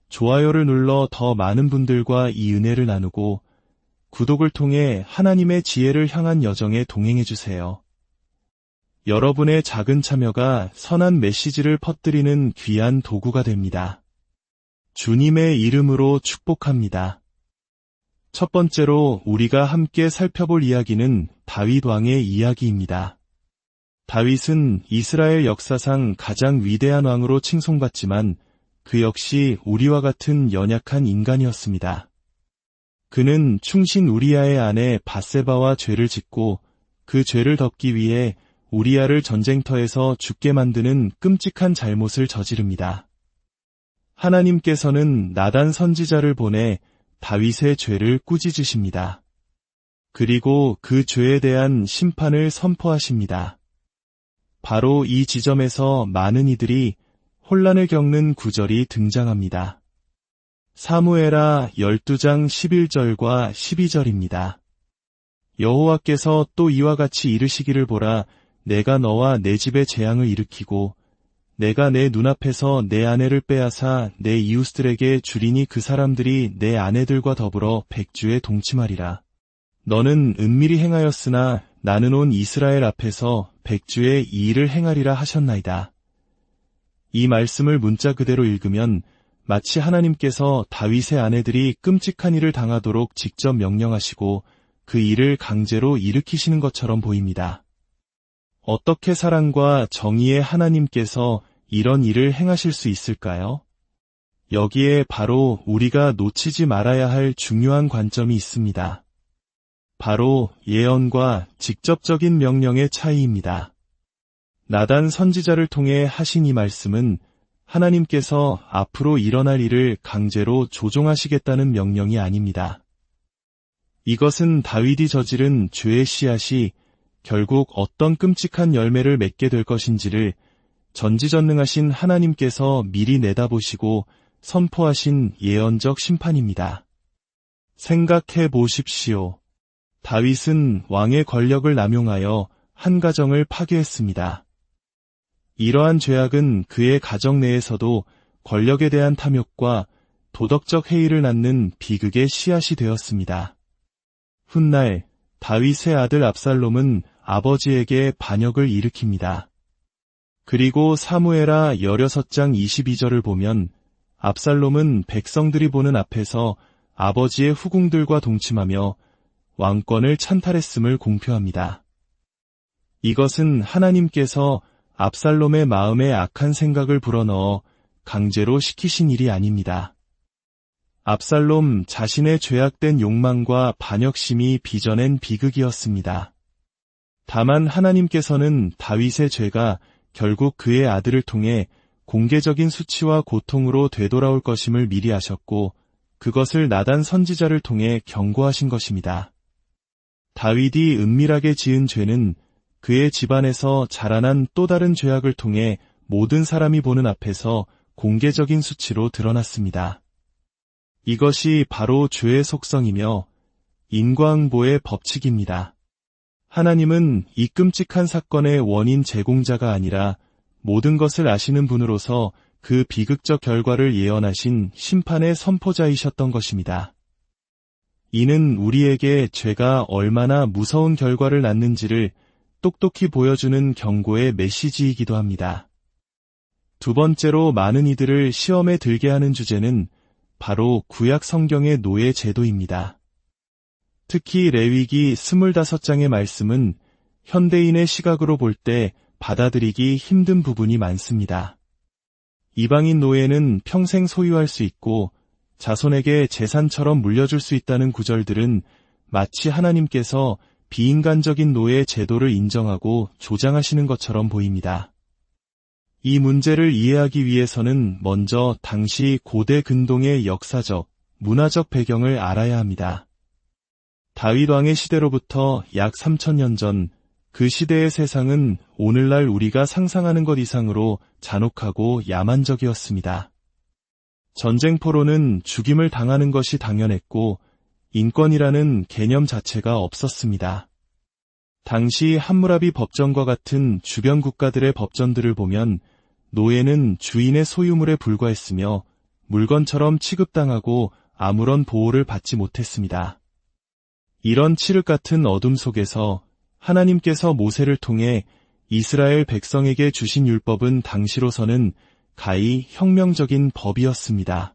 좋아요를 눌러 더 많은 분들과 이 은혜를 나누고 구독을 통해 하나님의 지혜를 향한 여정에 동행해 주세요. 여러분의 작은 참여가 선한 메시지를 퍼뜨리는 귀한 도구가 됩니다. 주님의 이름으로 축복합니다. 첫 번째로 우리가 함께 살펴볼 이야기는 다윗 왕의 이야기입니다. 다윗은 이스라엘 역사상 가장 위대한 왕으로 칭송받지만 그 역시 우리와 같은 연약한 인간이었습니다. 그는 충신 우리아의 아내 밧세바와 죄를 짓고 그 죄를 덮기 위해 우리아를 전쟁터에서 죽게 만드는 끔찍한 잘못을 저지릅니다. 하나님께서는 나단 선지자를 보내 다윗의 죄를 꾸짖으십니다. 그리고 그 죄에 대한 심판을 선포하십니다. 바로 이 지점에서 많은 이들이 혼란을 겪는 구절이 등장합니다. 사무엘하 12장 11절과 12절입니다. 여호와께서 또 이와 같이 이르시기를 보라, 내가 너와 내 집에 재앙을 일으키고 내가 내 눈앞에서 내 아내를 빼앗아 내 이웃들에게 주리니 그 사람들이 내 아내들과 더불어 백주에 동침하리라. 너는 은밀히 행하였으나 나는 온 이스라엘 앞에서 백주에 이 일을 행하리라 하셨나이다. 이 말씀을 문자 그대로 읽으면 마치 하나님께서 다윗의 아내들이 끔찍한 일을 당하도록 직접 명령하시고 그 일을 강제로 일으키시는 것처럼 보입니다. 어떻게 사랑과 정의의 하나님께서 이런 일을 행하실 수 있을까요? 여기에 바로 우리가 놓치지 말아야 할 중요한 관점이 있습니다. 바로 예언과 직접적인 명령의 차이입니다. 나단 선지자를 통해 하신 이 말씀은 하나님께서 앞으로 일어날 일을 강제로 조종하시겠다는 명령이 아닙니다. 이것은 다윗이 저지른 죄의 씨앗이 결국 어떤 끔찍한 열매를 맺게 될 것인지를 전지전능하신 하나님께서 미리 내다보시고 선포하신 예언적 심판입니다. 생각해 보십시오. 다윗은 왕의 권력을 남용하여 한 가정을 파괴했습니다. 이러한 죄악은 그의 가정 내에서도 권력에 대한 탐욕과 도덕적 해이를 낳는 비극의 씨앗이 되었습니다. 훗날 다윗의 아들 압살롬은 아버지에게 반역을 일으킵니다. 그리고 사무엘하 16장 22절을 보면 압살롬은 백성들이 보는 앞에서 아버지의 후궁들과 동침하며 왕권을 찬탈했음을 공표합니다. 이것은 하나님께서 압살롬의 마음에 악한 생각을 불어넣어 강제로 시키신 일이 아닙니다. 압살롬 자신의 죄악된 욕망과 반역심이 빚어낸 비극이었습니다. 다만 하나님께서는 다윗의 죄가 결국 그의 아들을 통해 공개적인 수치와 고통으로 되돌아올 것임을 미리 아셨고 그것을 나단 선지자를 통해 경고하신 것입니다. 다윗이 은밀하게 지은 죄는 그의 집안에서 자라난 또 다른 죄악을 통해 모든 사람이 보는 앞에서 공개적인 수치로 드러났습니다. 이것이 바로 죄의 속성이며 인과응보의 법칙입니다. 하나님은 이 끔찍한 사건의 원인 제공자가 아니라 모든 것을 아시는 분으로서 그 비극적 결과를 예언하신 심판의 선포자이셨던 것입니다. 이는 우리에게 죄가 얼마나 무서운 결과를 낳는지를 똑똑히 보여주는 경고의 메시지이기도 합니다. 두 번째로 많은 이들을 시험에 들게 하는 주제는 바로 구약 성경의 노예 제도입니다. 특히 레위기 25장의 말씀은 현대인의 시각으로 볼 때 받아들이기 힘든 부분이 많습니다. 이방인 노예는 평생 소유할 수 있고 자손에게 재산처럼 물려줄 수 있다는 구절들은 마치 하나님께서 비인간적인 노예 제도를 인정하고 조장하시는 것처럼 보입니다. 이 문제를 이해하기 위해서는 먼저 당시 고대 근동의 역사적, 문화적 배경을 알아야 합니다. 다윗 왕의 시대로부터 약 3000년 전, 그 시대의 세상은 오늘날 우리가 상상하는 것 이상으로 잔혹하고 야만적이었습니다. 전쟁포로는 죽임을 당하는 것이 당연했고 인권이라는 개념 자체가 없었습니다. 당시 함무라비 법전과 같은 주변 국가들의 법전들을 보면 노예는 주인의 소유물에 불과했으며 물건처럼 취급당하고 아무런 보호를 받지 못했습니다. 이런 칠흑 같은 어둠 속에서 하나님께서 모세를 통해 이스라엘 백성에게 주신 율법은 당시로서는 가히 혁명적인 법이었습니다.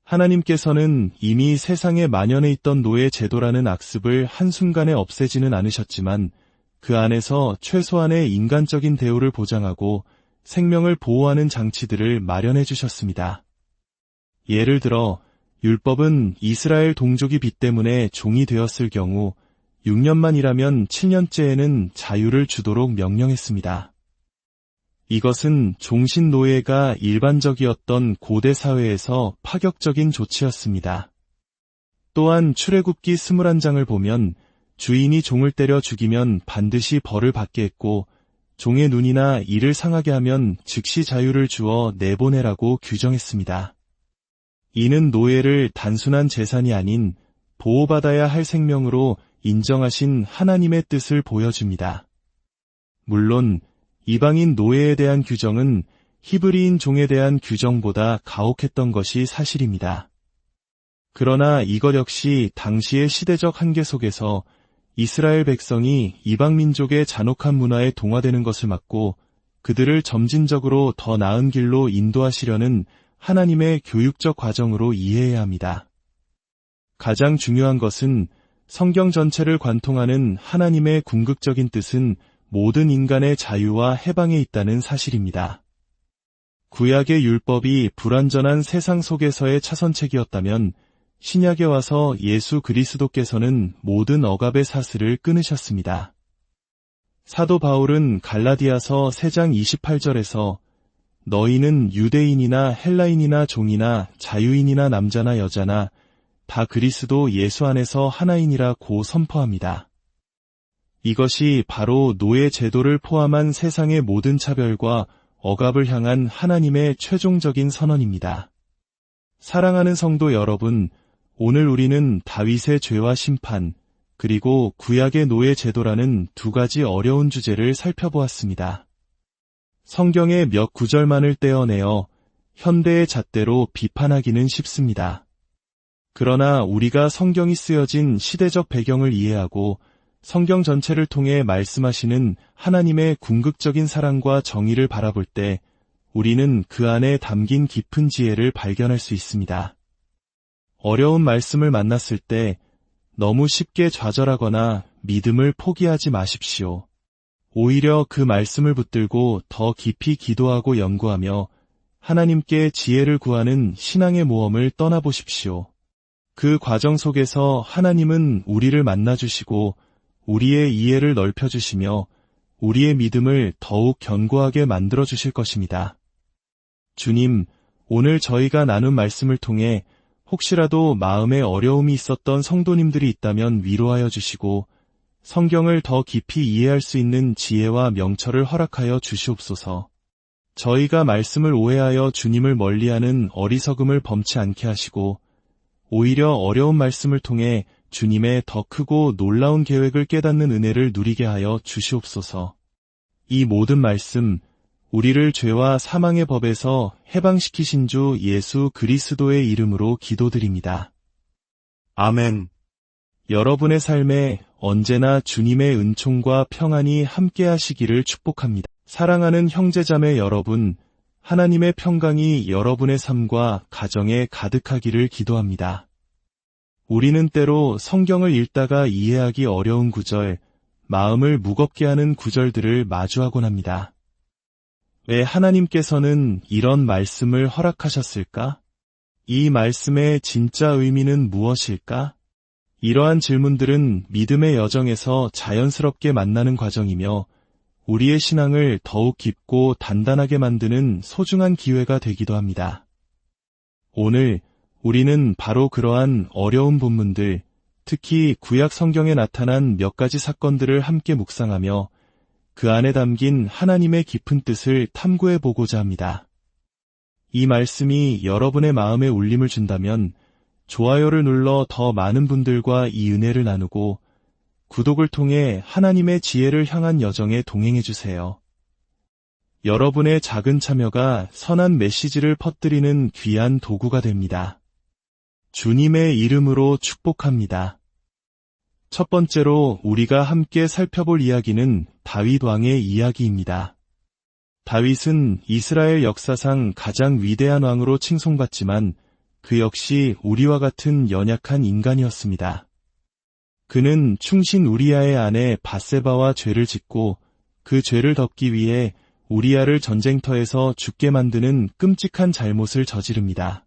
하나님께서는 이미 세상에 만연해 있던 노예 제도라는 악습을 한순간에 없애지는 않으셨지만 그 안에서 최소한의 인간적인 대우를 보장하고 생명을 보호하는 장치들을 마련해 주셨습니다. 예를 들어 율법은 이스라엘 동족이 빚 때문에 종이 되었을 경우 6년만 일하면 7년째에는 자유를 주도록 명령했습니다. 이것은 종신노예가 일반적이었던 고대 사회에서 파격적인 조치였습니다. 또한 출애굽기 21장을 보면 주인이 종을 때려 죽이면 반드시 벌을 받게 했고 종의 눈이나 이를 상하게 하면 즉시 자유를 주어 내보내라고 규정했습니다. 이는 노예를 단순한 재산이 아닌 보호받아야 할 생명으로 인정하신 하나님의 뜻을 보여줍니다. 물론 이방인 노예에 대한 규정은 히브리인 종에 대한 규정보다 가혹했던 것이 사실입니다. 그러나 이것 역시 당시의 시대적 한계 속에서 이스라엘 백성이 이방 민족의 잔혹한 문화에 동화되는 것을 막고 그들을 점진적으로 더 나은 길로 인도하시려는 하나님의 교육적 과정으로 이해해야 합니다. 가장 중요한 것은 성경 전체를 관통하는 하나님의 궁극적인 뜻은 모든 인간의 자유와 해방에 있다는 사실입니다. 구약의 율법이 불완전한 세상 속에서의 차선책이었다면 신약에 와서 예수 그리스도께서는 모든 억압의 사슬을 끊으셨습니다. 사도 바울은 갈라디아서 3장 28절에서 너희는 유대인이나 헬라인이나 종이나 자유인이나 남자나 여자나 다 그리스도 예수 안에서 하나이니라고 선포합니다. 이것이 바로 노예 제도를 포함한 세상의 모든 차별과 억압을 향한 하나님의 최종적인 선언입니다. 사랑하는 성도 여러분, 오늘 우리는 다윗의 죄와 심판, 그리고 구약의 노예 제도라는 두 가지 어려운 주제를 살펴보았습니다. 성경의 몇 구절만을 떼어내어 현대의 잣대로 비판하기는 쉽습니다. 그러나 우리가 성경이 쓰여진 시대적 배경을 이해하고 성경 전체를 통해 말씀하시는 하나님의 궁극적인 사랑과 정의를 바라볼 때 우리는 그 안에 담긴 깊은 지혜를 발견할 수 있습니다. 어려운 말씀을 만났을 때 너무 쉽게 좌절하거나 믿음을 포기하지 마십시오. 오히려 그 말씀을 붙들고 더 깊이 기도하고 연구하며 하나님께 지혜를 구하는 신앙의 모험을 떠나보십시오. 그 과정 속에서 하나님은 우리를 만나주시고 우리의 이해를 넓혀주시며 우리의 믿음을 더욱 견고하게 만들어주실 것입니다. 주님, 오늘 저희가 나눈 말씀을 통해 혹시라도 마음에 어려움이 있었던 성도님들이 있다면 위로하여 주시고 성경을 더 깊이 이해할 수 있는 지혜와 명철을 허락하여 주시옵소서. 저희가 말씀을 오해하여 주님을 멀리하는 어리석음을 범치 않게 하시고 오히려 어려운 말씀을 통해 주님의 더 크고 놀라운 계획을 깨닫는 은혜를 누리게 하여 주시옵소서. 이 모든 말씀, 우리를 죄와 사망의 법에서 해방시키신 주 예수 그리스도의 이름으로 기도드립니다. 아멘. 여러분의 삶에 언제나 주님의 은총과 평안이 함께하시기를 축복합니다. 사랑하는 형제자매 여러분, 하나님의 평강이 여러분의 삶과 가정에 가득하기를 기도합니다. 우리는 때로 성경을 읽다가 이해하기 어려운 구절, 마음을 무겁게 하는 구절들을 마주하곤 합니다. 왜 하나님께서는 이런 말씀을 허락하셨을까? 이 말씀의 진짜 의미는 무엇일까? 이러한 질문들은 믿음의 여정에서 자연스럽게 만나는 과정이며 우리의 신앙을 더욱 깊고 단단하게 만드는 소중한 기회가 되기도 합니다. 오늘 우리는 바로 그러한 어려운 본문들, 특히 구약 성경에 나타난 몇 가지 사건들을 함께 묵상하며 그 안에 담긴 하나님의 깊은 뜻을 탐구해 보고자 합니다. 이 말씀이 여러분의 마음에 울림을 준다면 좋아요를 눌러 더 많은 분들과 이 은혜를 나누고 구독을 통해 하나님의 지혜를 향한 여정에 동행해주세요. 여러분의 작은 참여가 선한 메시지를 퍼뜨리는 귀한 도구가 됩니다. 주님의 이름으로 축복합니다. 첫 번째로 우리가 함께 살펴볼 이야기는 다윗 왕의 이야기입니다. 다윗은 이스라엘 역사상 가장 위대한 왕으로 칭송받지만 그 역시 우리와 같은 연약한 인간이었습니다. 그는 충신 우리아의 아내 밧세바와 죄를 짓고 그 죄를 덮기 위해 우리아를 전쟁터에서 죽게 만드는 끔찍한 잘못을 저지릅니다.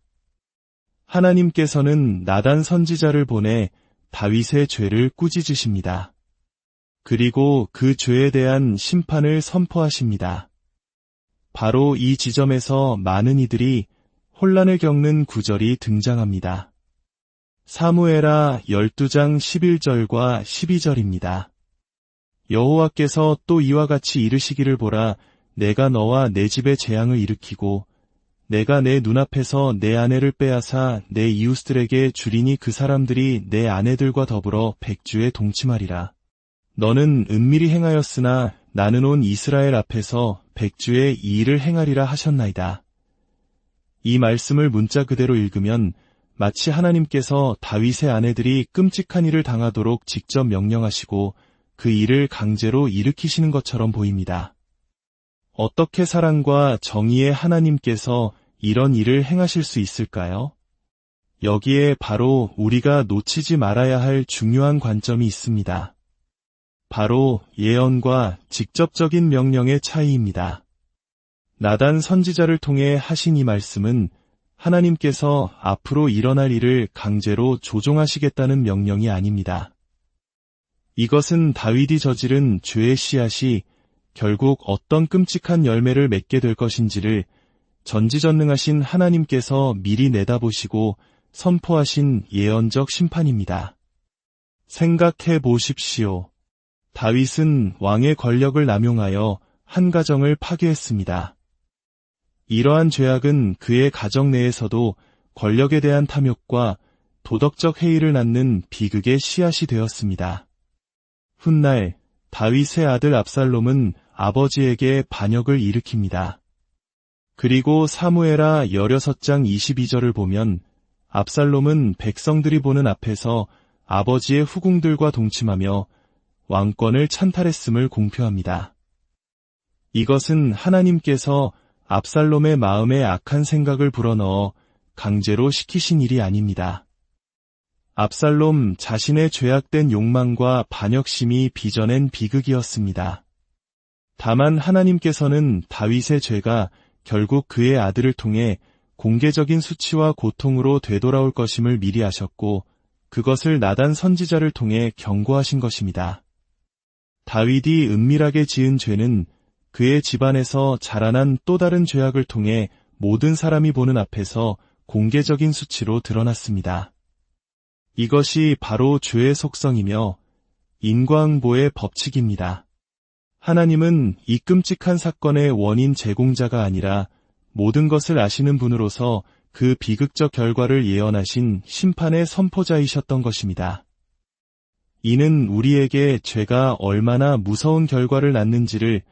하나님께서는 나단 선지자를 보내 다윗의 죄를 꾸짖으십니다. 그리고 그 죄에 대한 심판을 선포하십니다. 바로 이 지점에서 많은 이들이 혼란을 겪는 구절이 등장합니다. 사무엘하 12장 11절과 12절입니다. 여호와께서 또 이와 같이 이르시기를 보라, 내가 너와 내 집에 재앙을 일으키고 내가 내 눈앞에서 내 아내를 빼앗아 내 이웃들에게 주리니 그 사람들이 내 아내들과 더불어 백주에 동침하리라. 너는 은밀히 행하였으나 나는 온 이스라엘 앞에서 백주에 이 일을 행하리라 하셨나이다. 이 말씀을 문자 그대로 읽으면 마치 하나님께서 다윗의 아내들이 끔찍한 일을 당하도록 직접 명령하시고 그 일을 강제로 일으키시는 것처럼 보입니다. 어떻게 사랑과 정의의 하나님께서 이런 일을 행하실 수 있을까요? 여기에 바로 우리가 놓치지 말아야 할 중요한 관점이 있습니다. 바로 예언과 직접적인 명령의 차이입니다. 나단 선지자를 통해 하신 이 말씀은 하나님께서 앞으로 일어날 일을 강제로 조종하시겠다는 명령이 아닙니다. 이것은 다윗이 저지른 죄의 씨앗이 결국 어떤 끔찍한 열매를 맺게 될 것인지를 전지전능하신 하나님께서 미리 내다보시고 선포하신 예언적 심판입니다. 생각해 보십시오. 다윗은 왕의 권력을 남용하여 한 가정을 파괴했습니다. 이러한 죄악은 그의 가정 내에서도 권력에 대한 탐욕과 도덕적 해이를 낳는 비극의 씨앗이 되었습니다. 훗날 다윗의 아들 압살롬은 아버지에게 반역을 일으킵니다. 그리고 사무엘하 16장 22절을 보면 압살롬은 백성들이 보는 앞에서 아버지의 후궁들과 동침하며 왕권을 찬탈했음을 공표합니다. 이것은 하나님께서 압살롬의 마음에 악한 생각을 불어넣어 강제로 시키신 일이 아닙니다. 압살롬 자신의 죄악된 욕망과 반역심이 빚어낸 비극이었습니다. 다만 하나님께서는 다윗의 죄가 결국 그의 아들을 통해 공개적인 수치와 고통으로 되돌아올 것임을 미리 아셨고 그것을 나단 선지자를 통해 경고하신 것입니다. 다윗이 은밀하게 지은 죄는 그의 집안에서 자라난 또 다른 죄악을 통해 모든 사람이 보는 앞에서 공개적인 수치로 드러났습니다. 이것이 바로 죄의 속성이며 인과응보의 법칙입니다. 하나님은 이 끔찍한 사건의 원인 제공자가 아니라 모든 것을 아시는 분으로서 그 비극적 결과를 예언하신 심판의 선포자이셨던 것입니다. 이는 우리에게 죄가 얼마나 무서운 결과를 낳는지를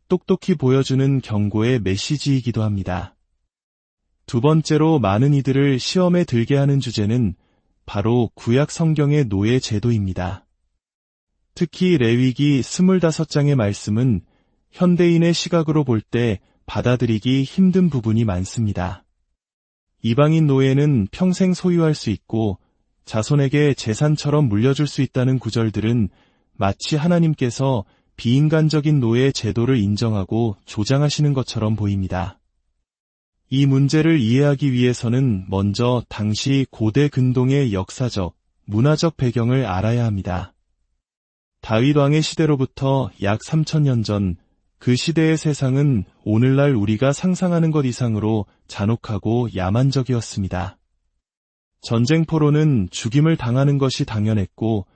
똑똑히 보여주는 경고의 메시지이기도 합니다. 두 번째로 많은 이들을 시험에 들게 하는 주제는 바로 구약 성경의 노예 제도입니다. 특히 레위기 25장의 말씀은 현대인의 시각으로 볼 때 받아들이기 힘든 부분이 많습니다. 이방인 노예는 평생 소유할 수 있고 자손에게 재산처럼 물려줄 수 있다는 구절들은 마치 하나님께서 비인간적인 노예 제도를 인정하고 조장하시는 것처럼 보입니다. 이 문제를 이해하기 위해서는 먼저 당시 고대 근동의 역사적, 문화적 배경을 알아야 합니다. 다윗 왕의 시대로부터 약 3000년 전, 그 시대의 세상은 오늘날 우리가 상상하는 것 이상으로 잔혹하고 야만적이었습니다. 전쟁포로는 죽임을 당하는 것이 당연했고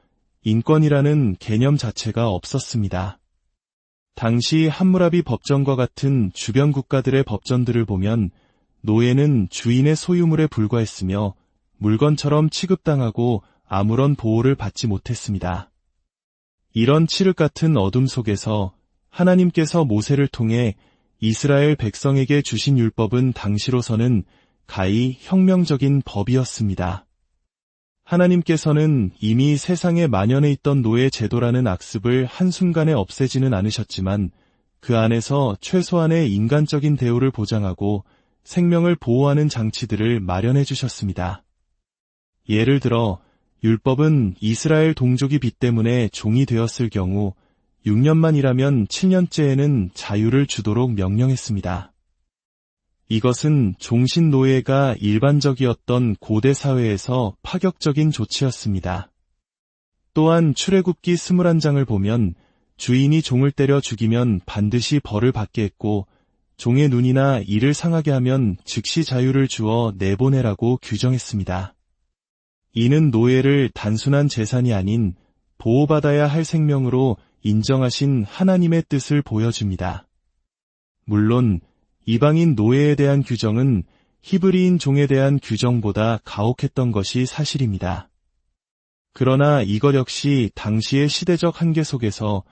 인권이라는 개념 자체가 없었습니다. 당시 함무라비 법전과 같은 주변 국가들의 법전들을 보면 노예는 주인의 소유물에 불과했으며 물건처럼 취급당하고 아무런 보호를 받지 못했습니다. 이런 칠흑 같은 어둠 속에서 하나님께서 모세를 통해 이스라엘 백성에게 주신 율법은 당시로서는 가히 혁명적인 법이었습니다. 하나님께서는 이미 세상에 만연해 있던 노예 제도라는 악습을 한순간에 없애지는 않으셨지만 그 안에서 최소한의 인간적인 대우를 보장하고 생명을 보호하는 장치들을 마련해 주셨습니다. 예를 들어 율법은 이스라엘 동족이 빚 때문에 종이 되었을 경우 6년만 일하면 7년째에는 자유를 주도록 명령했습니다. 이것은 종신 노예가 일반적이었던 고대 사회에서 파격적인 조치였습니다. 또한 출애굽기 21장을 보면 주인이 종을 때려 죽이면 반드시 벌을 받게 했고 종의 눈이나 이를 상하게 하면 즉시 자유를 주어 내보내라고 규정했습니다. 이는 노예를 단순한 재산이 아닌 보호받아야 할 생명으로 인정하신 하나님의 뜻을 보여줍니다. 물론 이방인 노예에 대한 규정은 히브리인 종에 대한 규정보다 가혹했던 것이 사실입니다. 그러나 이것 역시 당시의 시대적 한계 속에서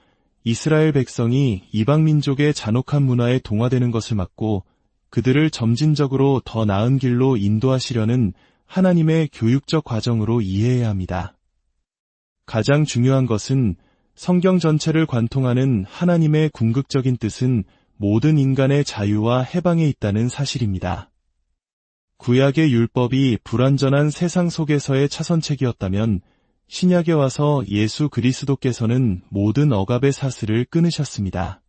이스라엘 백성이 이방 민족의 잔혹한 문화에 동화되는 것을 막고 그들을 점진적으로 더 나은 길로 인도하시려는 하나님의 교육적 과정으로 이해해야 합니다. 가장 중요한 것은 성경 전체를 관통하는 하나님의 궁극적인 뜻은 모든 인간의 자유와 해방에 있다는 사실입니다. 구약의 율법이 불완전한 세상 속에서의 차선책이었다면 신약에 와서 예수 그리스도께서는 모든 억압의 사슬을 끊으셨습니다.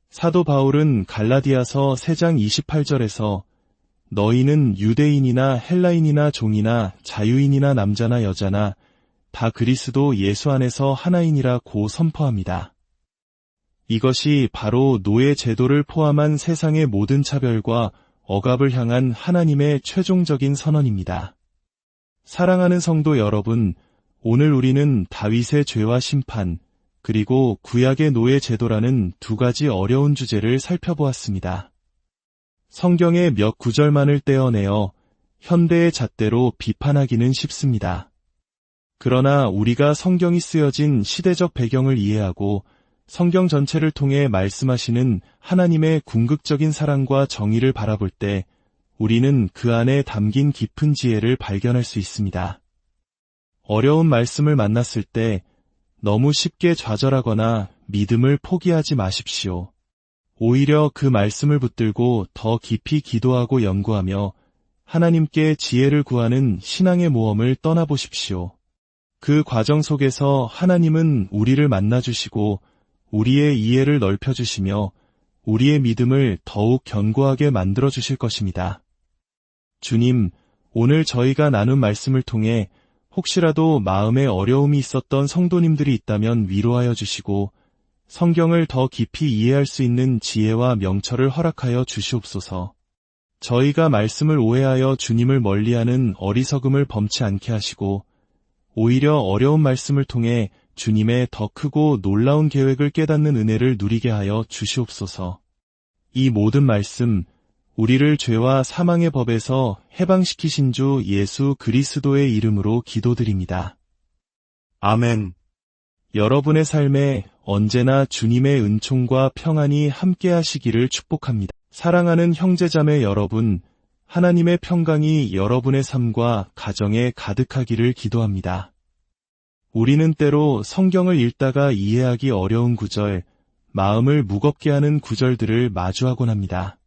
사도 바울은 갈라디아서 3장 28절에서 너희는 유대인이나 헬라인이나 종이나 자유인이나 남자나 여자나 다 그리스도 예수 안에서 하나이니라고 선포합니다. 이것이 바로 노예 제도를 포함한 세상의 모든 차별과 억압을 향한 하나님의 최종적인 선언입니다. 사랑하는 성도 여러분, 오늘 우리는 다윗의 죄와 심판, 그리고 구약의 노예 제도라는 두 가지 어려운 주제를 살펴보았습니다. 성경의 몇 구절만을 떼어내어 현대의 잣대로 비판하기는 쉽습니다. 그러나 우리가 성경이 쓰여진 시대적 배경을 이해하고 성경 전체를 통해 말씀하시는 하나님의 궁극적인 사랑과 정의를 바라볼 때 우리는 그 안에 담긴 깊은 지혜를 발견할 수 있습니다. 어려운 말씀을 만났을 때 너무 쉽게 좌절하거나 믿음을 포기하지 마십시오. 오히려 그 말씀을 붙들고 더 깊이 기도하고 연구하며 하나님께 지혜를 구하는 신앙의 모험을 떠나보십시오. 그 과정 속에서 하나님은 우리를 만나주시고 우리의 이해를 넓혀주시며 우리의 믿음을 더욱 견고하게 만들어주실 것입니다. 주님, 오늘 저희가 나눈 말씀을 통해 혹시라도 마음에 어려움이 있었던 성도님들이 있다면 위로하여 주시고 성경을 더 깊이 이해할 수 있는 지혜와 명철을 허락하여 주시옵소서. 저희가 말씀을 오해하여 주님을 멀리하는 어리석음을 범치 않게 하시고 오히려 어려운 말씀을 통해 주님의 더 크고 놀라운 계획을 깨닫는 은혜를 누리게 하여 주시옵소서. 이 모든 말씀, 우리를 죄와 사망의 법에서 해방시키신 주 예수 그리스도의 이름으로 기도드립니다. 아멘. 여러분의 삶에 언제나 주님의 은총과 평안이 함께하시기를 축복합니다. 사랑하는 형제자매 여러분, 하나님의 평강이 여러분의 삶과 가정에 가득하기를 기도합니다. 우리는 때로 성경을 읽다가 이해하기 어려운 구절, 마음을 무겁게 하는 구절들을 마주하곤 합니다.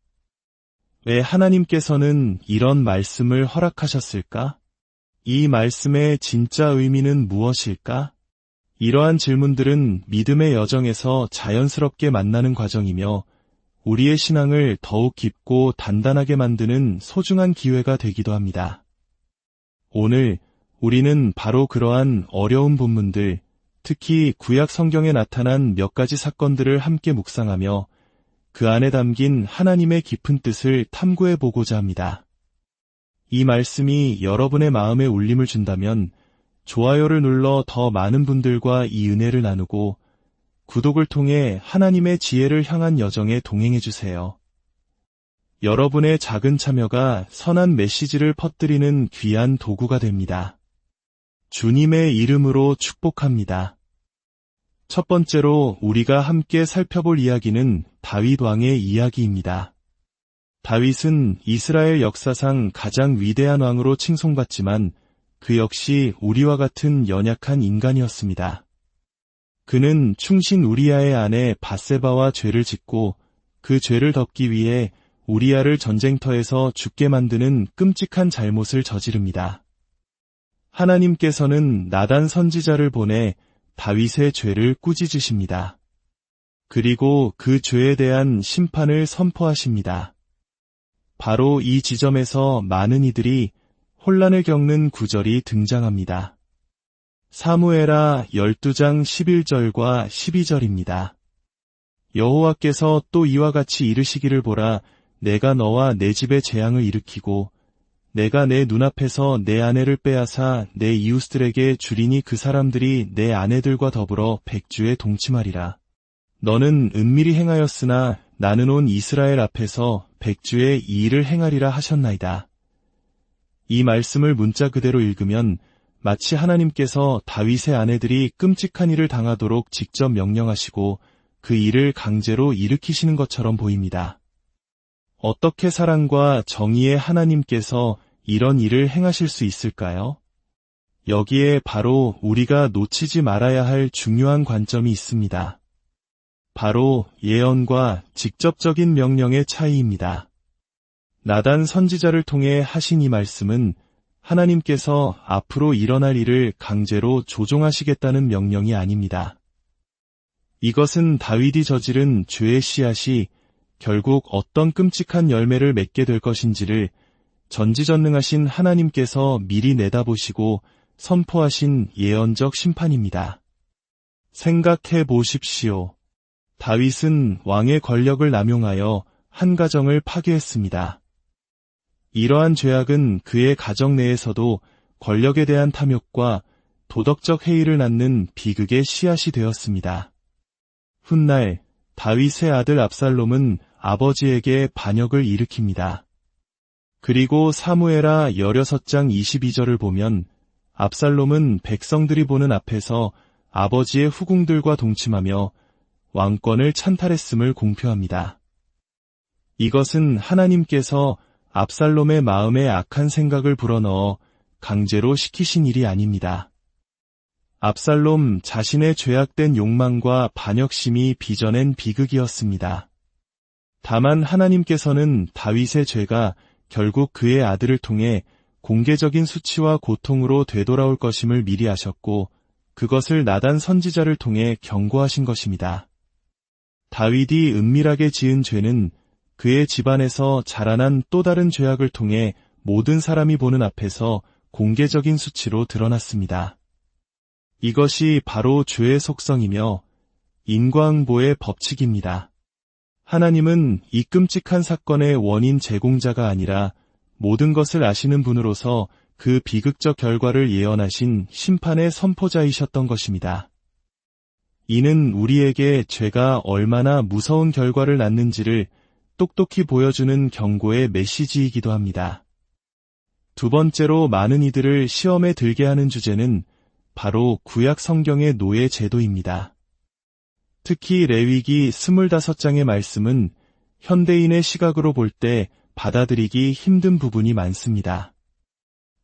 왜 하나님께서는 이런 말씀을 허락하셨을까? 이 말씀의 진짜 의미는 무엇일까? 이러한 질문들은 믿음의 여정에서 자연스럽게 만나는 과정이며 우리의 신앙을 더욱 깊고 단단하게 만드는 소중한 기회가 되기도 합니다. 오늘 우리는 바로 그러한 어려운 본문들, 특히 구약 성경에 나타난 몇 가지 사건들을 함께 묵상하며 그 안에 담긴 하나님의 깊은 뜻을 탐구해 보고자 합니다. 이 말씀이 여러분의 마음에 울림을 준다면 좋아요를 눌러 더 많은 분들과 이 은혜를 나누고 구독을 통해 하나님의 지혜를 향한 여정에 동행해 주세요. 여러분의 작은 참여가 선한 메시지를 퍼뜨리는 귀한 도구가 됩니다. 주님의 이름으로 축복합니다. 첫 번째로 우리가 함께 살펴볼 이야기는 다윗 왕의 이야기입니다. 다윗은 이스라엘 역사상 가장 위대한 왕으로 칭송받지만 그 역시 우리와 같은 연약한 인간이었습니다. 그는 충신 우리아의 아내 밧세바와 죄를 짓고 그 죄를 덮기 위해 우리아를 전쟁터에서 죽게 만드는 끔찍한 잘못을 저지릅니다. 하나님께서는 나단 선지자를 보내 다윗의 죄를 꾸짖으십니다. 그리고 그 죄에 대한 심판을 선포하십니다. 바로 이 지점에서 많은 이들이 혼란을 겪는 구절이 등장합니다. 사무엘하 12장 11절과 12절입니다. 여호와께서 또 이와 같이 이르시기를 보라, 내가 너와 내 집에 재앙을 일으키고 내가 내 눈앞에서 내 아내를 빼앗아 내 이웃들에게 주리니 그 사람들이 내 아내들과 더불어 백주에 동침하리라. 너는 은밀히 행하였으나 나는 온 이스라엘 앞에서 백주에 이 일을 행하리라 하셨나이다. 이 말씀을 문자 그대로 읽으면 마치 하나님께서 다윗의 아내들이 끔찍한 일을 당하도록 직접 명령하시고 그 일을 강제로 일으키시는 것처럼 보입니다. 어떻게 사랑과 정의의 하나님께서 이런 일을 행하실 수 있을까요? 여기에 바로 우리가 놓치지 말아야 할 중요한 관점이 있습니다. 바로 예언과 직접적인 명령의 차이입니다. 나단 선지자를 통해 하신 이 말씀은 하나님께서 앞으로 일어날 일을 강제로 조종하시겠다는 명령이 아닙니다. 이것은 다윗이 저지른 죄의 씨앗이 결국 어떤 끔찍한 열매를 맺게 될 것인지를 전지전능하신 하나님께서 미리 내다보시고 선포하신 예언적 심판입니다. 생각해 보십시오. 다윗은 왕의 권력을 남용하여 한 가정을 파괴했습니다. 이러한 죄악은 그의 가정 내에서도 권력에 대한 탐욕과 도덕적 해이를 낳는 비극의 씨앗이 되었습니다. 훗날 다윗의 아들 압살롬은 아버지에게 반역을 일으킵니다. 그리고 사무엘하 16장 22절을 보면 압살롬은 백성들이 보는 앞에서 아버지의 후궁들과 동침하며 왕권을 찬탈했음을 공표합니다. 이것은 하나님께서 압살롬의 마음에 악한 생각을 불어넣어 강제로 시키신 일이 아닙니다. 압살롬 자신의 죄악된 욕망과 반역심이 빚어낸 비극이었습니다. 다만 하나님께서는 다윗의 죄가 결국 그의 아들을 통해 공개적인 수치와 고통으로 되돌아올 것임을 미리 아셨고 그것을 나단 선지자를 통해 경고하신 것입니다. 다윗이 은밀하게 지은 죄는 그의 집안에서 자라난 또 다른 죄악을 통해 모든 사람이 보는 앞에서 공개적인 수치로 드러났습니다. 이것이 바로 죄의 속성이며 인과응보의 법칙입니다. 하나님은 이 끔찍한 사건의 원인 제공자가 아니라 모든 것을 아시는 분으로서 그 비극적 결과를 예언하신 심판의 선포자이셨던 것입니다. 이는 우리에게 죄가 얼마나 무서운 결과를 낳는지를 똑똑히 보여주는 경고의 메시지이기도 합니다. 두 번째로 많은 이들을 시험에 들게 하는 주제는 바로 구약 성경의 노예 제도입니다. 특히 레위기 25장의 말씀은 현대인의 시각으로 볼 때 받아들이기 힘든 부분이 많습니다.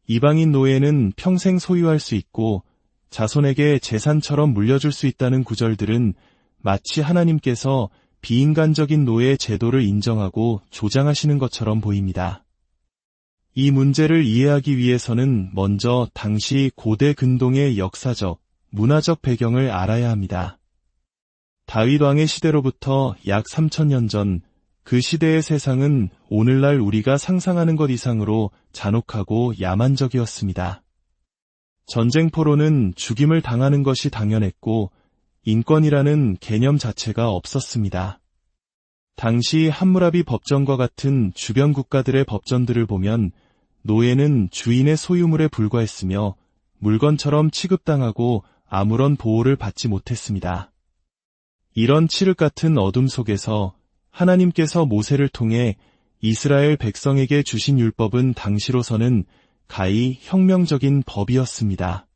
이방인 노예는 평생 소유할 수 있고 자손에게 재산처럼 물려줄 수 있다는 구절들은 마치 하나님께서 비인간적인 노예 제도를 인정하고 조장하시는 것처럼 보입니다. 이 문제를 이해하기 위해서는 먼저 당시 고대 근동의 역사적, 문화적 배경을 알아야 합니다. 다윗 왕의 시대로부터 약 3000년 전, 그 시대의 세상은 오늘날 우리가 상상하는 것 이상으로 잔혹하고 야만적이었습니다. 전쟁포로는 죽임을 당하는 것이 당연했고 인권이라는 개념 자체가 없었습니다. 당시 함무라비 법전과 같은 주변 국가들의 법전들을 보면 노예는 주인의 소유물에 불과했으며 물건처럼 취급당하고 아무런 보호를 받지 못했습니다. 이런 칠흑 같은 어둠 속에서 하나님께서 모세를 통해 이스라엘 백성에게 주신 율법은 당시로서는 가히 혁명적인 법이었습니다.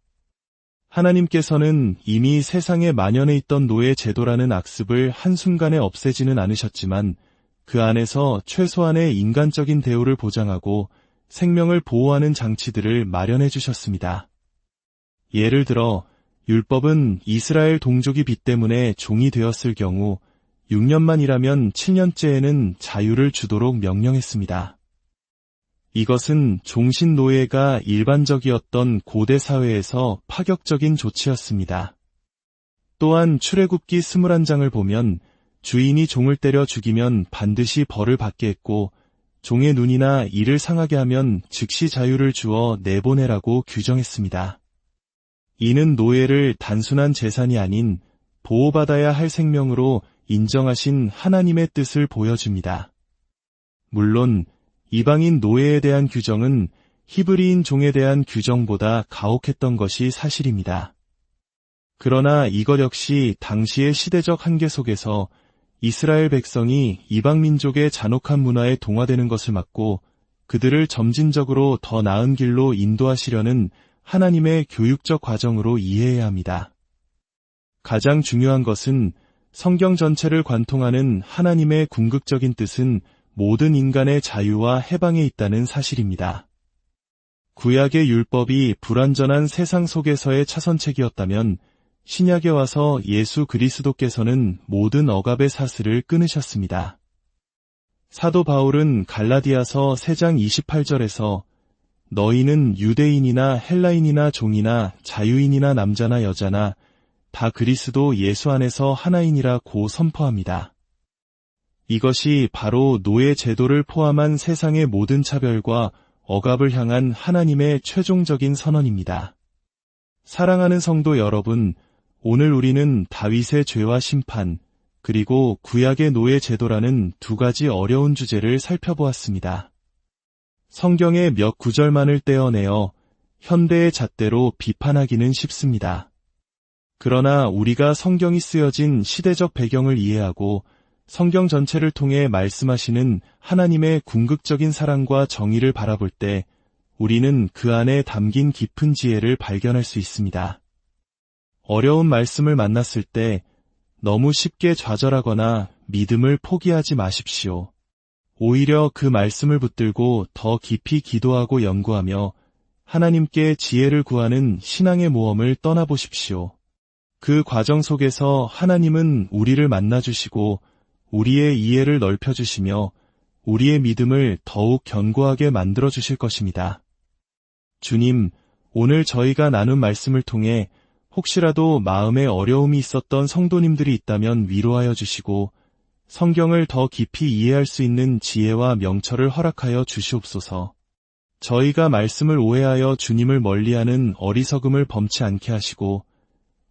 하나님께서는 이미 세상에 만연해 있던 노예 제도라는 악습을 한순간에 없애지는 않으셨지만 그 안에서 최소한의 인간적인 대우를 보장하고 생명을 보호하는 장치들을 마련해 주셨습니다. 예를 들어 율법은 이스라엘 동족이 빚 때문에 종이 되었을 경우 6년만 일하면 7년째에는 자유를 주도록 명령했습니다. 이것은 종신 노예가 일반적이었던 고대 사회에서 파격적인 조치였습니다. 또한 출애굽기 21장을 보면 주인이 종을 때려 죽이면 반드시 벌을 받게 했고 종의 눈이나 이를 상하게 하면 즉시 자유를 주어 내보내라고 규정했습니다. 이는 노예를 단순한 재산이 아닌 보호받아야 할 생명으로 인정하신 하나님의 뜻을 보여줍니다. 물론 이방인 노예에 대한 규정은 히브리인 종에 대한 규정보다 가혹했던 것이 사실입니다. 그러나 이것 역시 당시의 시대적 한계 속에서 이스라엘 백성이 이방 민족의 잔혹한 문화에 동화되는 것을 막고 그들을 점진적으로 더 나은 길로 인도하시려는 하나님의 교육적 과정으로 이해해야 합니다. 가장 중요한 것은 성경 전체를 관통하는 하나님의 궁극적인 뜻은 모든 인간의 자유와 해방에 있다는 사실입니다. 구약의 율법이 불완전한 세상 속에서의 차선책이었다면 신약에 와서 예수 그리스도께서는 모든 억압의 사슬을 끊으셨습니다. 사도 바울은 갈라디아서 3장 28절에서 너희는 유대인이나 헬라인이나 종이나 자유인이나 남자나 여자나 다 그리스도 예수 안에서 하나이니라고 선포합니다. 이것이 바로 노예 제도를 포함한 세상의 모든 차별과 억압을 향한 하나님의 최종적인 선언입니다. 사랑하는 성도 여러분, 오늘 우리는 다윗의 죄와 심판, 그리고 구약의 노예 제도라는 두 가지 어려운 주제를 살펴보았습니다. 성경의 몇 구절만을 떼어내어 현대의 잣대로 비판하기는 쉽습니다. 그러나 우리가 성경이 쓰여진 시대적 배경을 이해하고 성경 전체를 통해 말씀하시는 하나님의 궁극적인 사랑과 정의를 바라볼 때 우리는 그 안에 담긴 깊은 지혜를 발견할 수 있습니다. 어려운 말씀을 만났을 때 너무 쉽게 좌절하거나 믿음을 포기하지 마십시오. 오히려 그 말씀을 붙들고 더 깊이 기도하고 연구하며 하나님께 지혜를 구하는 신앙의 모험을 떠나보십시오. 그 과정 속에서 하나님은 우리를 만나주시고 우리의 이해를 넓혀주시며 우리의 믿음을 더욱 견고하게 만들어주실 것입니다. 주님, 오늘 저희가 나눈 말씀을 통해 혹시라도 마음에 어려움이 있었던 성도님들이 있다면 위로하여 주시고 성경을 더 깊이 이해할 수 있는 지혜와 명철을 허락하여 주시옵소서. 저희가 말씀을 오해하여 주님을 멀리하는 어리석음을 범치 않게 하시고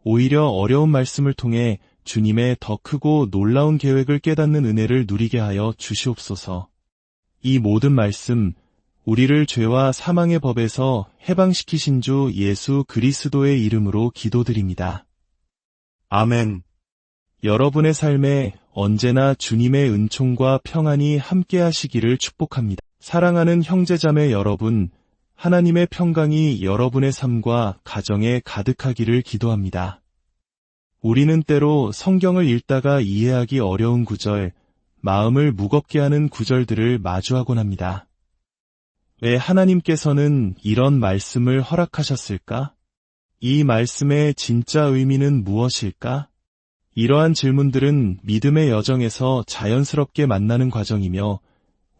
오히려 어려운 말씀을 통해 주님의 더 크고 놀라운 계획을 깨닫는 은혜를 누리게 하여 주시옵소서. 이 모든 말씀, 우리를 죄와 사망의 법에서 해방시키신 주 예수 그리스도의 이름으로 기도드립니다. 아멘. 여러분의 삶에 언제나 주님의 은총과 평안이 함께 하시기를 축복합니다. 사랑하는 형제자매 여러분, 하나님의 평강이 여러분의 삶과 가정에 가득하기를 기도합니다. 우리는 때로 성경을 읽다가 이해하기 어려운 구절, 마음을 무겁게 하는 구절들을 마주하곤 합니다. 왜 하나님께서는 이런 말씀을 허락하셨을까? 이 말씀의 진짜 의미는 무엇일까? 이러한 질문들은 믿음의 여정에서 자연스럽게 만나는 과정이며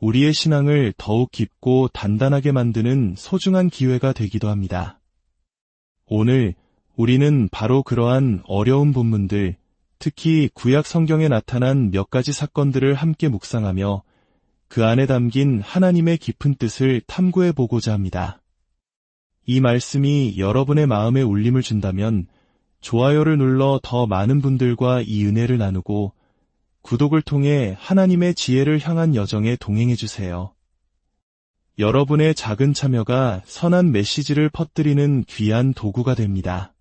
우리의 신앙을 더욱 깊고 단단하게 만드는 소중한 기회가 되기도 합니다. 오늘 우리는 바로 그러한 어려운 본문들, 특히 구약 성경에 나타난 몇 가지 사건들을 함께 묵상하며 그 안에 담긴 하나님의 깊은 뜻을 탐구해 보고자 합니다. 이 말씀이 여러분의 마음에 울림을 준다면 좋아요를 눌러 더 많은 분들과 이 은혜를 나누고 구독을 통해 하나님의 지혜를 향한 여정에 동행해 주세요. 여러분의 작은 참여가 선한 메시지를 퍼뜨리는 귀한 도구가 됩니다.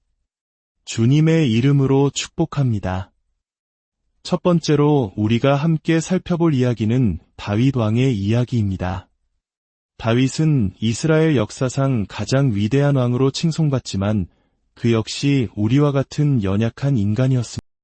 주님의 이름으로 축복합니다. 첫 번째로 우리가 함께 살펴볼 이야기는 다윗 왕의 이야기입니다. 다윗은 이스라엘 역사상 가장 위대한 왕으로 칭송받지만 그 역시 우리와 같은 연약한 인간이었습니다.